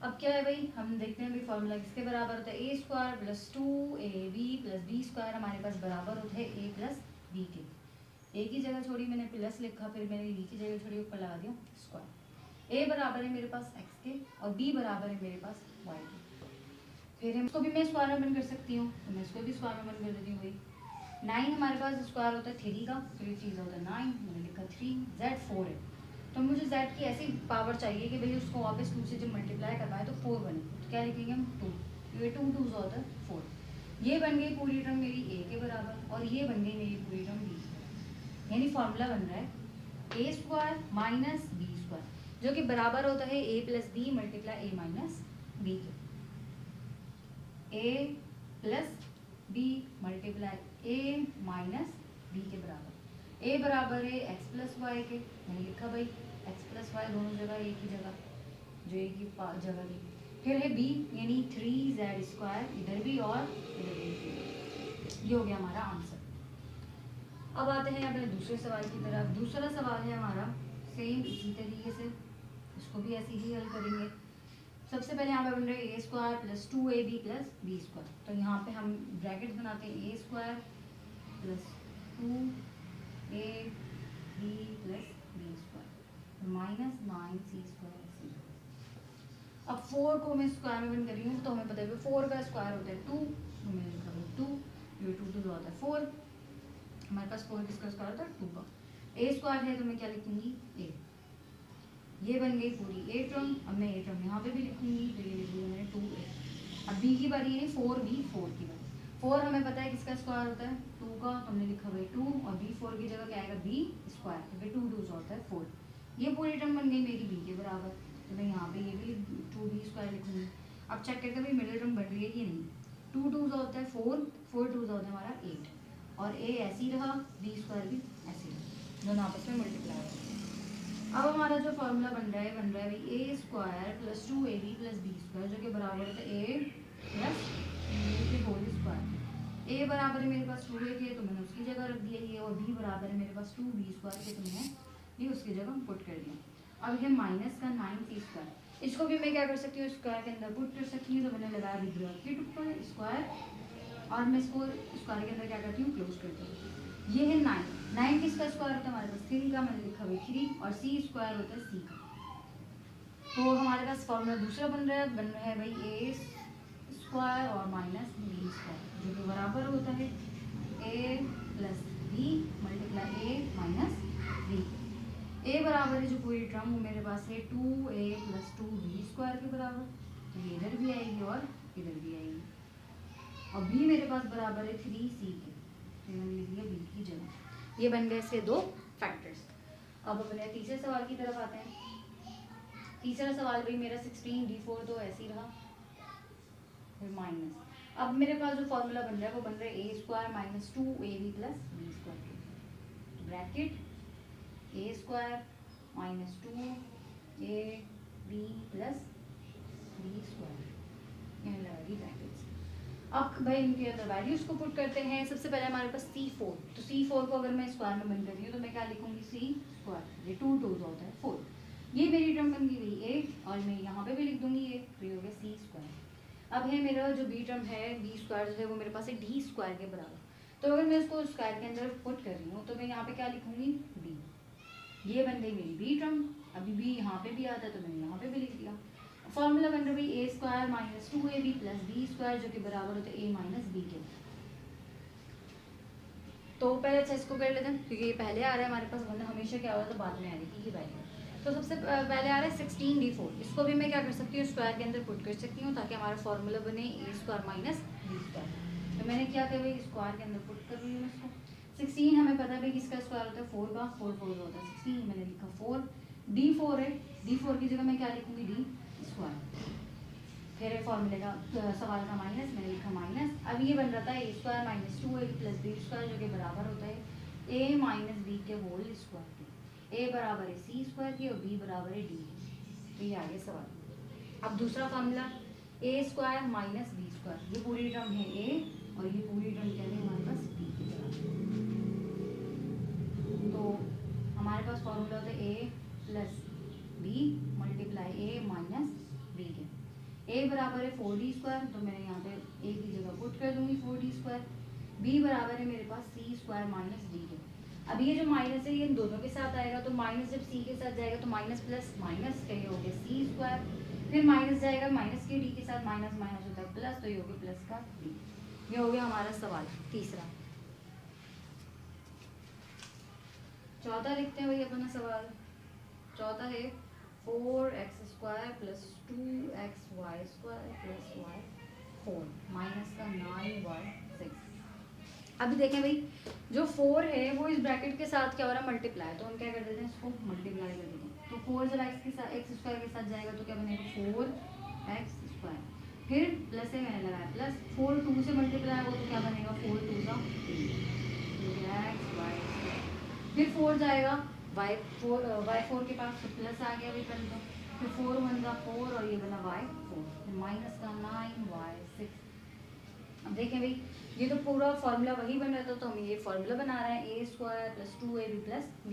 Speaker 1: अब क्या है भाई हम देखते हैं भाई फॉर्मूला किसके बराबर होता है, a square plus 2ab plus B square हमारे पास बराबर होता है ए प्लस बी के। ए की जगह छोड़ी मैंने प्लस लिखा, फिर मैंने बी की जगह छोड़ी ऊपर लगा दिया स्क्वायर। ए बराबर है मेरे पास एक्स के और बी बराबर है मेरे पास वाई के। फिर हम इसको भी मैं स्क्वायर में बन कर सकती हूँ, तो मैं इसको भी स्क्वायर में बन कर देती हूँ भाई। 9 हमारे पास स्क्वायर होता है 3 का, तो ये चीज़ होता है 9, मैंने लिखा 3, z 4 है, तो मुझे z की ऐसी पावर चाहिए कि भाई उसको वापस 2 से जब मल्टीप्लाई करवाए तो 4 बने, तो क्या लिखेंगे हम 2। ये 2 2 होता है 4। ये बन गई पूरी टर्म मेरी a के बराबर और ये बन गई मेरी पूरी टर्म b स्क्वायर। यानी फॉर्मूला बन रहा है a square minus b square जो कि बराबर होता है a plus B multiply a minus B के। a plus B multiply a minus B के बराबर। a बराबर है x प्लस वाई के, मैंने लिखा भाई x प्लस वाई दोनों जगह एक ही जगह, जो एक ही जगह दी। फिर है b यानी 3z स्क्वायर, इधर भी और इधर भी। ये हो गया हमारा आंसर। अब आते हैं अपने दूसरे सवाल की तरफ। दूसरा सवाल है हमारा सेम इसी तरीके से, इसको भी ऐसे ही हल करेंगे। सबसे पहले यहाँ पे बन रहा है a square plus 2ab plus B square. तो यहाँ पे हम ब्रैकेट बनाते हैं a square plus 2ab plus B square minus 9c square. अब 4 को मैं स्क्वायर में बन कर रही हूँ, तो हमें पता है 4 का स्क्वायर होता है 2, तो मैंने लिखा है 2, ये 2 2 होता है 4। हमारे पास 4 किसका स्क्वायर होता है 2 का। a स्क्वायर है तो मैं क्या लिखूंगी a। ये बन गई पूरी a टर्म। अब मैं a टर्म यहाँ पे भी लिखूंगी, तो ये लिख दूंगी मैंने 2a। अब b की बारी है 4b 4 की बारी। 4 हमें पता है किसका स्क्वायर होता है 2 का, तो हमने लिखा भाई 2 और b 4 की जगह क्या आएगा b स्क्वायर, क्योंकि 2 2 होता है 4। ये पूरी टर्म बन गई मेरी b के बराबर, तो मैं यहाँ पे ये भी 2b स्क्वायर लिखूंगी। अब चेक करके भाई मिडिल टर्म बन रही है कि नहीं। 2 2 होता है 4, 4 2 होता है हमारा 8 और a ऐसे ही रहा, b स्क्वायर भी ऐसे ही रहा, दोनों आपस में मल्टीप्लाई हो। अब हमारा जो फॉर्मूला बन रहा है भाई a square plus 2ab plus B square जो कि बराबर होता है a प्लस b के होल स्क्वायर। a बराबर है मेरे पास 2a के, तो मैंने उसकी जगह रख दिया ये, और b बराबर है मेरे पास 2b स्क्वायर के, तो मैंने ये उसकी जगह पुट कर दिया। अब ये माइनस का 9c स्क्वायर, इसको भी मैं क्या कर सकती हूँ स्क्वायर के अंदर पुट कर सकती हूँ, तो मैंने लगाया ब्रैकेट ऊपर स्क्वायर और मैं इसको स्क्वायर के अंदर क्या करती हूँ क्लोज करती हूँ। ये है 9, 9 किसका स्क्वायर होता है हमारे पास 3 का, मैंने लिखा हुआ 3 और c स्क्वायर होता है c का। तो हमारे पास फॉर्मूला दूसरा बन रहा है भाई a स्क्वायर और माइनस b स्क्वायर जो कि बराबर होता है a plus b multiply a minus b। a बराबर है जो पूरी टर्म मेरे पास है 2a प्लस 2b स्क्वायर के बराबर, तो ये इधर भी आएगी और इधर भी आएगी। और b मेरे पास बराबर है 3c के, तो मैंने लिख दिया b की जगह। ये बन गए इसके दो फैक्टर्स। अब अपने तीसरे सवाल की तरफ आते हैं। तीसरा सवाल भाई मेरा 16 d4 तो ऐसे ही रहा, फिर माइनस। अब मेरे पास जो फॉर्मूला बन रहा है वो बन रहा है a square minus 2ab plus b square के bracket a square minus 2ab plus b square, यहाँ लगा दी ब्रैकेट्स। अब भाई इनके अंदर वैल्यूज को पुट करते हैं। सबसे पहले हमारे पास c4, तो c4 को अगर मैं स्क्वायर में बन कर रही हूँ तो मैं क्या लिखूंगी c स्क्वायर, ये 2 2 होता है 4। ये मेरी टर्म बन गई 8 और मैं यहाँ पे भी लिख दूंगी ये, तो ये हो गया c स्क्वायर। अब है मेरा जो b टर्म है b स्क्वायर जो है वो मेरे पास है d स्क्वायर के बराबर, तो अगर मैं इसको स्क्वायर के अंदर पुट कर रही हूँ तो मैं यहाँ पे क्या लिखूंगी b। ये बन गई मेरी b टर्म। अभी b यहाँ पे भी आता है तो मैंने यहाँ पे भी लिख दिया। फॉर्मूला बन रहा है a square minus 2ab plus b square जो कि बराबर होता है a माइनस b के। तो पहले अच्छा इसको कर लेते हैं क्योंकि ये पहले आ रहा है हमारे पास, वरना हमेशा क्या होता है बाद में आ रही थी ये वैल्यू। तो सबसे पहले आ रहा है 16 d4, इसको भी मैं क्या कर सकती हूँ स्क्वायर के अंदर पुट कर सकती हूँ ताकि हमारा फॉर्मूला बने a square minus b square. तो मैंने क्या किया भाई स्क्वायर के अंदर पुट कर रही हूँ इसको। 16 हमें पता है भाई किसका स्क्वायर होता है 4 का, 4 4 होता है 16, मैंने लिखा 4। d4 है, d4 की जगह मैं क्या लिखूंगी d स्क्वायर। फिर फॉर्मूले का सवाल का माइनस, मैंने लिखा माइनस। अब ये बन रहा था a square minus 2ab plus b square जो कि बराबर होता है a माइनस b के होल स्क्वायर के। a बराबर है c स्क्वायर की और b बराबर है d के। तो ये आ गया सवाल। अब दूसरा formula a square minus b square, ये पूरी टर्म है a और ये पूरी टर्म क्या है हमारे पास b के बराबर। तो हमारे पास फॉर्मूला होता है a plus b multiply a minus b के। a बराबर है 4d स्क्वायर, तो मैंने यहाँ पे a की जगह पुट कर दूंगी 4d स्क्वायर। b बराबर है मेरे पास c स्क्वायर माइनस d के। अब ये जो माइनस है ये इन दोनों के साथ आएगा, तो माइनस जब c के साथ जाएगा तो माइनस प्लस माइनस का ये हो गया c स्क्वायर, फिर माइनस जाएगा माइनस के d के साथ, माइनस माइनस होता है प्लस, तो ये हो गया प्लस का d। ये हो गया हमारा सवाल तीसरा। चौथा लिखते हैं भाई अपना सवाल। चौथा है 4x square plus 2xy square plus y 4 minus का 9y6। अभी देखें भाई, जो 4 है वो इस ब्रैकेट के साथ क्या हो रहा है, मल्टीप्लाई, तो हम क्या कर देते हैं, इसको मल्टीप्लाई कर देते हैं। तो 4 जब एक्स के साथ एक्स स्क्वायर के साथ जाएगा तो क्या बनेगा, 4x²। फिर प्लस से मैंने लगाया प्लस, 4 2 से मल्टीप्लाई होगा तो क्या बनेगा, 4 2 का 8x y। फिर 4 जाएगा y4 के पास, तो प्लस आ गया विकल्प तो, फिर 4 1 का 4 और ये बना y4, माइनस का 9y6। अब देखें भाई, ये तो पूरा फॉर्मूला वही बन रहा था, तो हम ये फॉर्मूला बना रहे हैं a² + 2ab + b²।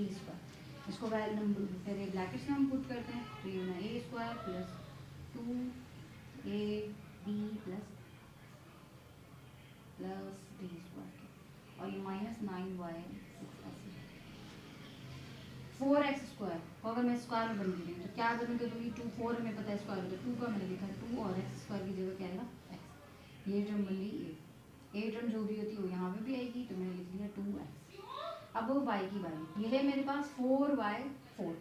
Speaker 1: इसको वैल्यू नंबर फिर ब्रैकेट्स में हम पुट करते हैं, तो ये बना a² + 2ab + b² और ये माइनस 9y6 ऐसे। 4x² को अगर मैं स्क्वायर में बन रही हूँ तो क्या करूँगी, तो ये 2 4 हमें पता है स्क्वायर होता है, 2 का मैंने लिखा है 2 और x² की जगह क्या आएगा, x। ये टर्म बन गई a टर्म जो भी होती है वो यहाँ पे भी आएगी, तो मैंने लिख दिया 2x। अब वो y की बारी, ये है मेरे पास 4y4।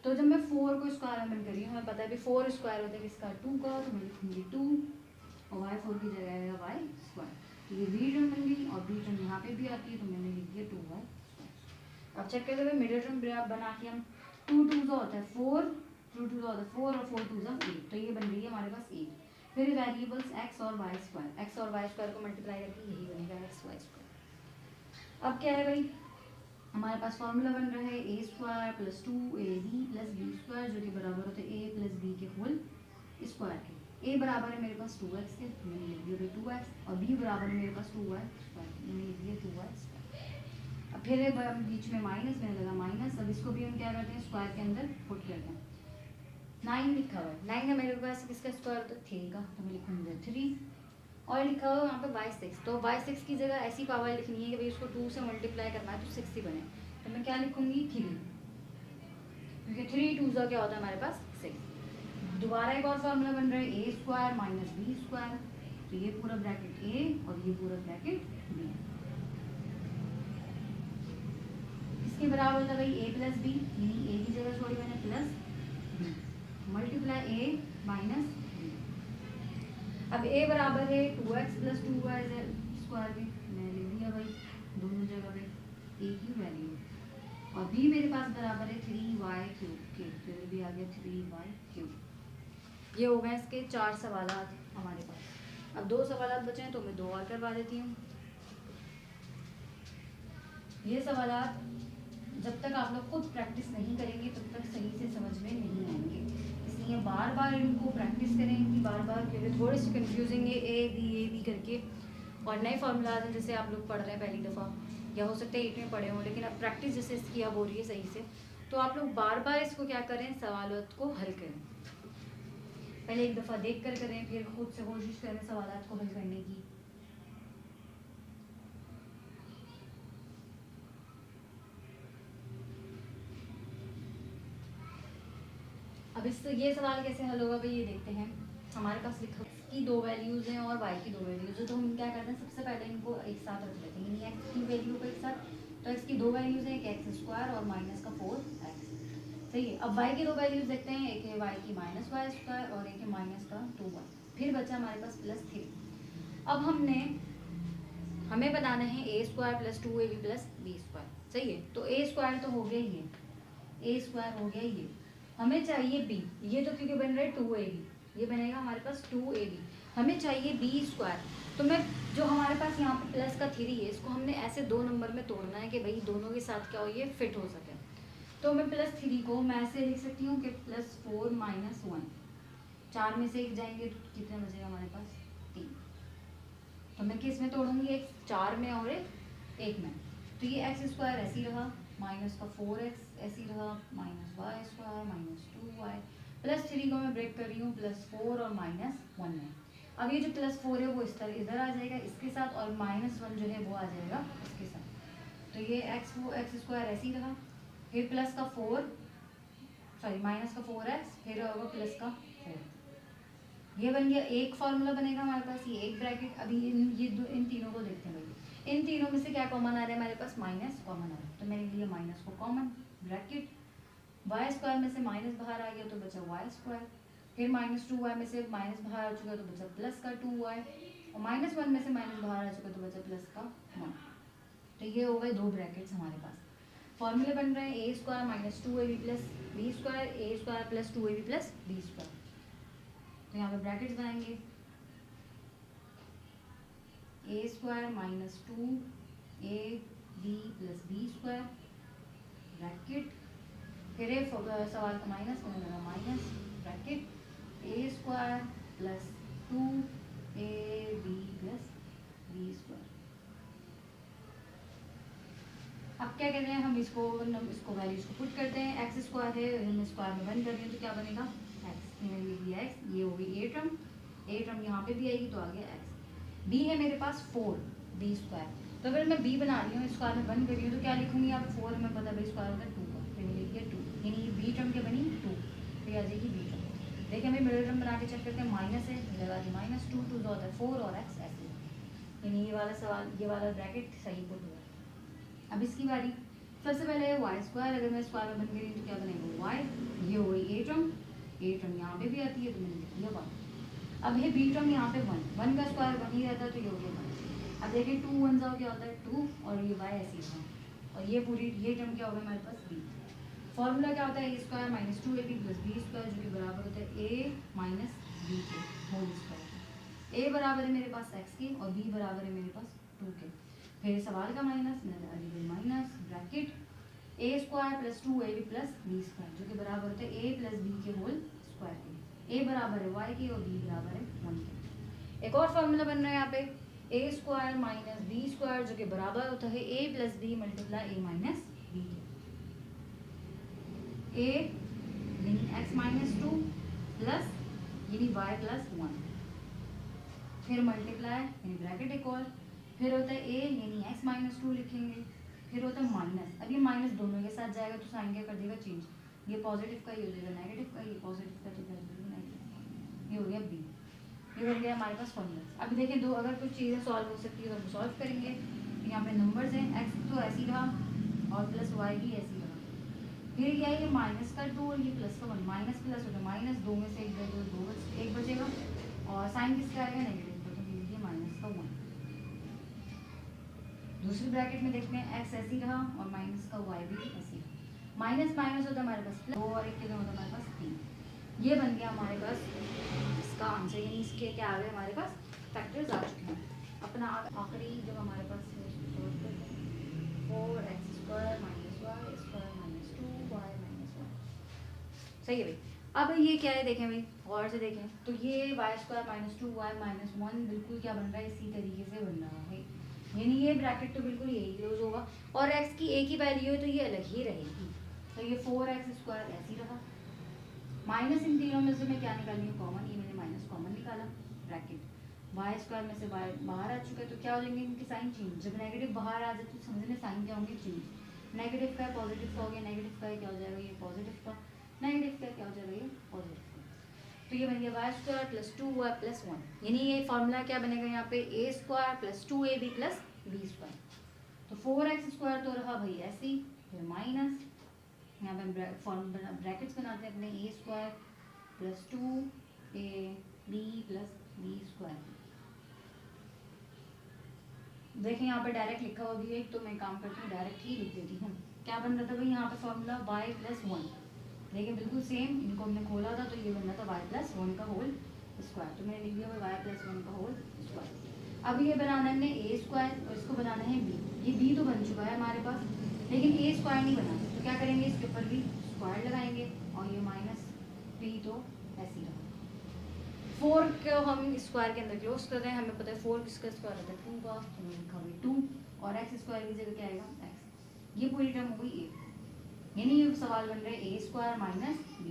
Speaker 1: तो जब मैं 4 को स्क्वायर में बन कर रही हूँ, हमें पता है भी 4 स्क्वायर होता है किसका, 2 का, तो मैं लिखूँगी 2 और y4 की जगह आएगा y²। तो ये b टर्म बन गई और b टर्म यहाँ पे भी आती है, तो मैंने लिख दिया 2y²। अब चेक करते हुए मिडिल टर्म बना के हम 2 2 का होता है 4, 2 2 का होता है 4 और 4 2 का 8, तो ये बन रही है हमारे पास 8। फिर वेरिएबल्स x और y², x और y² को मल्टीप्लाई करके यही बनेगा xy²। अब क्या है भाई, हमारे पास फॉर्मूला बन रहा है a² + 2ab + b² जो कि बराबर होता है a + b के होल स्क्वायर के। a बराबर है मेरे पास 2x के, मैंने लिख दिया 2x, और b बराबर है मेरे पास 2y², मैंने लिख दिया 2y²। अब फिर बीच में माइनस, मैंने लगा माइनस। अब इसको भी हम क्या करते हैं, स्क्वायर के अंदर पुट करते हैं। 9 लिखा हुआ है, 9 है मेरे पास किसका स्क्वायर होता है, 3 का, तो मैं लिखूँगी 3 और लिखा हुआ है वहाँ पे y6। तो y6 की जगह ऐसी पावर लिखनी है कि भाई उसको 2 से मल्टीप्लाई करना है तो 6 ही बने, तो मैं क्या लिखूँगी 3, क्योंकि 3 2 का क्या होता है हमारे पास 6। दोबारा एक और फॉर्मूला बन रहा है a² - b², तो ये पूरा ब्रैकेट a और ये पूरा ब्रैकेट b इसके बराबर होता है भाई a + b, यानी a की जगह छोड़ी मैंने plus b multiply a minus b। अब a बराबर है 2x + 2y² के, मैंने लिख दिया भाई दोनों जगह पे a की वैल्यू, और b मेरे पास बराबर है 3y³ के, फिर भी आ गया 3y³। ये हो गए इसके 4 सवालात हमारे पास। अब 2 सवालात बचे हैं तो मैं 2 और करवा देती हूँ। ये सवालात जब तक आप लोग खुद प्रैक्टिस नहीं करेंगे तब तक सही से समझ में नहीं आएंगे, इसलिए बार बार इनको प्रैक्टिस करें कि बार बार, क्योंकि थोड़े से कन्फ्यूजिंग है ए बी करके, और नए फार्मूलाज हैं जैसे आप लोग पढ़ रहे हैं पहली दफ़ा, या हो सकता है 8 में पढ़े हों, लेकिन अब प्रैक्टिस जैसे इसकी अब हो रही है सही से, तो आप लोग बार बार इसको क्या करें, सवालों को हल करें। पहले एक दफ़ा देख कर करें, फिर खुद से कोशिश करें सवालों को हल करने की। अब इस ये सवाल कैसे हल होगा भाई, ये देखते हैं। हमारे पास लिखा की 2 वैल्यूज़ हैं और y की 2 वैल्यूज़ है, तो हम क्या करते हैं, सबसे पहले इनको एक साथ रख लेते हैं, यानी x की वैल्यू को एक साथ। तो x की 2 वैल्यूज़ हैं, एक x² और माइनस का 4x, सही है। अब y की 2 वैल्यूज़ देखते हैं, एक है y की -y² और एक है माइनस का 2y। फिर बचा हमारे पास +3। अब हमें बताना है a² + 2ab + b², सही है। तो a² तो हो गया ही है, a² हो गया ये, हमें चाहिए b, ये तो क्योंकि बन रहा है 2ab, ये बनेगा हमारे पास 2ab। हमें चाहिए b², तो मैं जो हमारे पास यहाँ पे प्लस का 3 है, इसको हमने ऐसे 2 नंबर में तोड़ना है कि भाई दोनों के साथ क्या हो, ये फिट हो सके। तो मैं +3 को मैं ऐसे लिख सकती हूँ कि +4 - 1, 4 में से 1 जाएंगे तो कितना बचेगा हमारे पास 3। तो मैं किस में तोड़ूंगी, एक 4 में और एक 1 में। तो ये x² ऐसी रहा, माइनस का 4x ऐसी रहा, -y² -2y, +3 को मैं ब्रेक कर रही हूँ +4 और -1 में। अब ये जो +4 है वो इस तरह इधर आ जाएगा इसके साथ, और -1 जो है वो आ जाएगा इसके साथ। तो ये x² ऐसी रहा, फिर माइनस का 4x, फिर होगा +4, ये बन गया एक फार्मूला बनेगा हमारे पास, ये एक ब्रैकेट। अभी इन तीनों को देखते हैं भाई, इन तीनों में से क्या कॉमन आ रहा है हमारे पास, माइनस कॉमन आ रहा है, तो मैंने लिया माइनस को कॉमन, ब्रैकेट y² में से माइनस बाहर आ गया तो बचा y², फिर -2y में से माइनस बाहर आ चुका तो बचा प्लस का 2y, और -1 में से माइनस बाहर आ चुका तो बचा प्लस का 1। तो ये हो गए 2 ब्रैकेट्स हमारे पास। फॉर्मूले बन रहे हैं a square minus 2ab plus B square, a square plus 2ab plus B square. तो यहाँ पे ब्रैकेट्स बनाएंगे, a square minus 2ab plus B square bracket, फिर सवाल का माइनस बनेगा minus bracket a square plus 2ab plus B square. अब क्या कहते हैं हम इसको वैल्यूज को पुट करते हैं। एक्स स्क्वायर है, हम स्क्वायर में बन कर रहे हैं तो क्या बनेगा एक्स, मैंने लिख दिया एक्स, ये होगी ए टर्म यहाँ पे भी आएगी तो आ गया एक्स। बी है मेरे पास 4 बी स्क्वायर, तो अगर मैं बी बना रही हूँ स्क्वायर में बन कर रही हूँ तो क्या लिखूंगी यहाँ पे 4 हमें पता है स्क्वायर होता है 2 का, फिर लिख दिया 2, यानी ये बी टर्म क्या बनी 2, फिर आ जाएगी बी टर्म। देखिए हमें मिडिल टर्म बना के चेक करते हैं, माइनस है लगा दी -2, 2 होता है 4 और एक्स ऐसे, यानी ये वाला सवाल ये वाला ब्रैकेट सही पुट हुआ। अब इसकी बारी, सबसे पहले वाई स्क्वायर, अगर मैं स्क्वायर में बन गई तो क्या बनेगा वाई, ये हो गई ए टर्म यहाँ पे भी आती है तो मैंने लिख दिया 1। अब है बी टर्म यहाँ पे 1 का स्क्वायर 1 ही रहता है तो ये हो गया 1। अब देखिए 2 1 जाओ क्या होता है 2, और ये वाई ऐसी है, और ये पूरी ये टर्म क्या होगा हमारे पास बी। फॉर्मूला क्या होता है a square minus 2ab plus B square, जो कि बराबर होता है ए माइनस बी के होल स्क्वायर। ए बराबर है मेरे पास एक्स के और बी बराबर है मेरे पास 2 के। फिर सवाल का minus minus bracket a square plus 2ab plus B square, जो कि बराबर होता है ए प्लस बी के होल स्क्वायर के। ए बराबर है वाई के और बी बराबर है 1 के। एक और फॉर्मूला बन रहा है यहाँ पे ए स्क्वायर माइनस बी स्क्वायर, जो कि बराबर होता है a plus B multiply A minus B के। ए यानी एक्स माइनस 2 प्लस यानी वाई प्लस 1, फिर मल्टीप्लाई यानी ब्रैकेट एक और, फिर होता है ए यानी x माइनस 2 लिखेंगे, फिर होता है माइनस। अब ये माइनस दोनों के साथ जाएगा तो साइन क्या कर देगा चेंज, ये पॉजिटिव का ही हो जाएगा नेगेटिव का, ये पॉजिटिव का तो कर देगा नेगेटिव, ये हो गया बी। ये बन गया हमारे पास फॉर्मूला। अब देखें दो अगर कुछ चीज़ें सॉल्व हो सकती है तो हम सॉल्व करेंगे। यहाँ पे नंबर्स हैं, x तो ऐसी रहा और प्लस y भी ऐसी रहा, फिर क्या है ये माइनस का 2 और ये प्लस का 1, माइनस प्लस होगा माइनस, 2 में से एक बचेगा और साइन किसका आएगा नेगेटिव का, तो मिल गया माइनस का 1। दूसरी ब्रैकेट में देखते हैं एक्स ऐसी रहा और माइनस का वाई भी ऐसी रहा, माइनस माइनस होता है हमारे पास प्लस 2 और 1 के होता है हमारे पास 3। ये बन गया हमारे पास इसका आंसर, यानी इसके क्या आ गए हमारे पास फैक्टर्स आ चुके हैं। अपना आखिरी जो हमारे पास 4x² minus Y square minus 2y minus 1, सही है भाई। अब ये क्या है देखें भाई गौर से देखें तो ये y² माइनस 2y माइनस 1 बिल्कुल क्या बन रहा है इसी तरीके से बन रहा है, यानी ये ब्रैकेट तो बिल्कुल यही क्लोज होगा और x की एक ही वैल्यू है तो ये अलग ही रहेगी। तो ये 4x² ऐसी रहा, माइनस इन तीनों में से मैं क्या निकाली हूँ कॉमन, ये मैंने माइनस कॉमन निकाला, ब्रैकेट y² में से y बाहर आ चुका है तो क्या हो जाएंगे इनके साइन चेंज। जब नेगेटिव बाहर आ जाए तो समझने साइन क्या होंगे चेंज, नेगेटिव का पॉजिटिव का हो गया, नेगेटिव का क्या हो जाएगा ये पॉजिटिव का, नेगेटिव का क्या हो जाएगा ये पॉजिटिव का। तो ये बन गया y² प्लस 2y प्लस 1, यानी ये फॉर्मूला क्या बनेगा यहाँ पे a² plus 2ab plus B square. तो 4x² तो रहा भाई ऐसी, फिर माइनस यहाँ पे ब्रैकेट्स बनाते हैं अपने a² plus 2ab plus B square. देखें यहाँ पे डायरेक्ट लिखा हुआ भी है तो मैं काम करती हूँ डायरेक्ट ही लिख देती हूँ। क्या बन रहा था भाई यहाँ पे फॉर्मूला y प्लस 1, देखिए बिल्कुल सेम, इनको हमने खोला था तो ये बन रहा था y प्लस 1 का होल स्क्वायर, तो मैंने लिख दिया भाई y प्लस 1 का होल स्क्वायर। अब ये बनाना है हमने a² और इसको बनाना है b, ये b तो बन चुका है हमारे पास लेकिन a² नहीं बना, तो क्या करेंगे इसके ऊपर भी स्क्वायर लगाएंगे और ये माइनस b तो ऐसी रहा। 4 को हम स्क्वायर के अंदर क्लोज कर रहे हैं, हमें पता है 4 किसका स्क्वायर होता है 2 का, तो मैंने लिखा भाई 2 और x² की जगह क्या आएगा x, ये पूरी टर्म हो गई a, यानी ये सवाल बन रहा है a² माइनस b²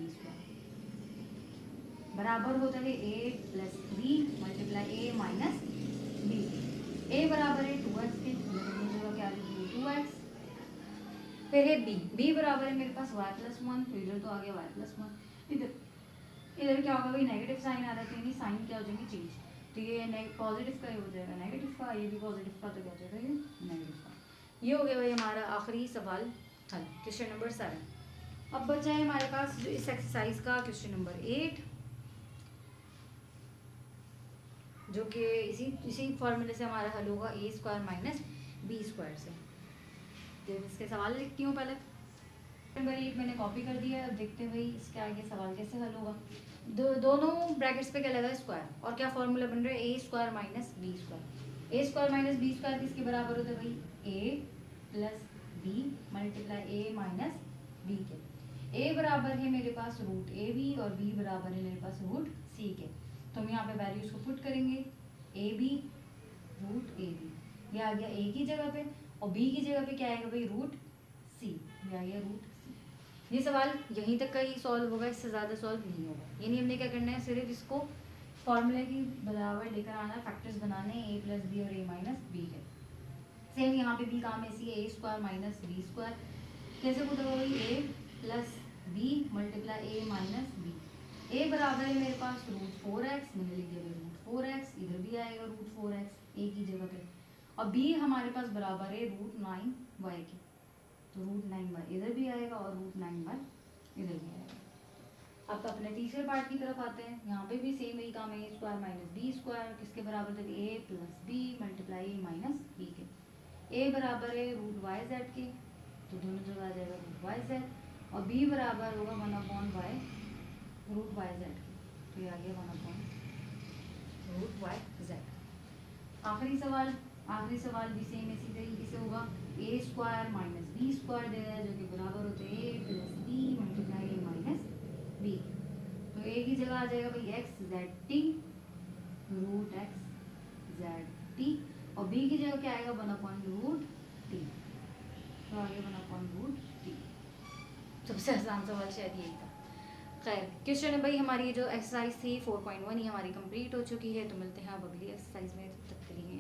Speaker 1: बराबर होता है a plus 3 multiply a minus b, a बराबर है 2x के, जगह क्या लिखी 2x, फिर है b बराबर है मेरे पास y प्लस 1, तो इधर तो आ गया y प्लस 1, इधर क्या होगा भाई नेगेटिव साइन आ रहा है, यानी साइन क्या हो जाएंगे चेंज, तो ये पॉजिटिव का ही हो जाएगा नेगेटिव का, ये भी पॉजिटिव का तो क्या हो जाएगा ये नेगेटिव का। ये हो गया भाई हमारा आखिरी सवाल हल, क्वेश्चन नंबर 7। अब बचा है हमारे पास जो इस एक्सरसाइज का क्वेश्चन नंबर 8, जो कि इसी फॉर्मूले से हमारा हल होगा ए स्क्वायर माइनस बी स्क्वायर से। तो इसके सवाल लिखती हूँ पहले। नंबर 8 मैंने कॉपी कर दिया है। अब देखते हैं भाई इसके आगे सवाल कैसे हल होगा। दोनों ब्रैकेट्स पे क्या लगा है स्क्वायर, और क्या फॉर्मूला बन रहा है a square minus B square. A square minus B square किसके बराबर होता है भाई, A plus B multiply A minus B के। ए बराबर है मेरे पास रूट ए बी और बी बराबर है मेरे पास रूट सी के। तो हम यहाँ पे वैल्यूज को पुट करेंगे, A B root A B, ये आ गया ए की जगह पे, और बी की जगह पे क्या आएगा भाई रूट सी, ये आ गया रूट सी। ये सवाल यहीं तक का ही सॉल्व होगा, इससे ज़्यादा सॉल्व नहीं होगा। यानी हमने क्या करना है, सिर्फ इसको फॉर्मूले की बराबर लेकर आना, फैक्टर्स बनाने ए प्लस बी और ए माइनस बी है। सेम यहाँ पे भी काम ऐसी है, a square minus B square कैसे होता है भाई, A plus B multiply A minus b. A बराबर है मेरे पास रूट 4x, मैंने लिख दिया रूट 4x, इधर भी आएगा रूट 4x ए की जगह पे, और बी हमारे पास बराबर है रूट 9y के, तो रूट 9y इधर भी आएगा और रूट 9y इधर भी आएगा। अब अपने तीसरे पार्ट की तरफ आते हैं। यहाँ पे भी सेम यही काम है, a square minus B square किसके बराबर था, ए प्लस बी मल्टीप्लाई ए माइनस बी के। ए बराबर है रूट वाई जेड के, तो दोनों जगह आ जाएगा रूट वाई जेड, और बी बराबर होगा 1/y रूट वाई जेड के, तो ये आ गया 1/, रूट वाई जेड। आखिरी सवाल भी सेम इसी तरीके से होगा, ए स्क्वायर माइनस बी स्क्वायर दे रहा है, जो कि बराबर होते हैं A plus B multiply A minus B. तो ए की जगह आ जाएगा भाई X Z T root X Z T, और बी की जगह क्या आएगा 1/रूट टी, तो आगे 1/रूट टी। सबसे आसान सवाल शायद यही था। खैर क्वेश्चन है भाई, हमारी जो एक्सरसाइज थी 4.1 ये हमारी कंप्लीट हो चुकी है। तो मिलते हैं अब अगली एक्सरसाइज में, तब तक के लिए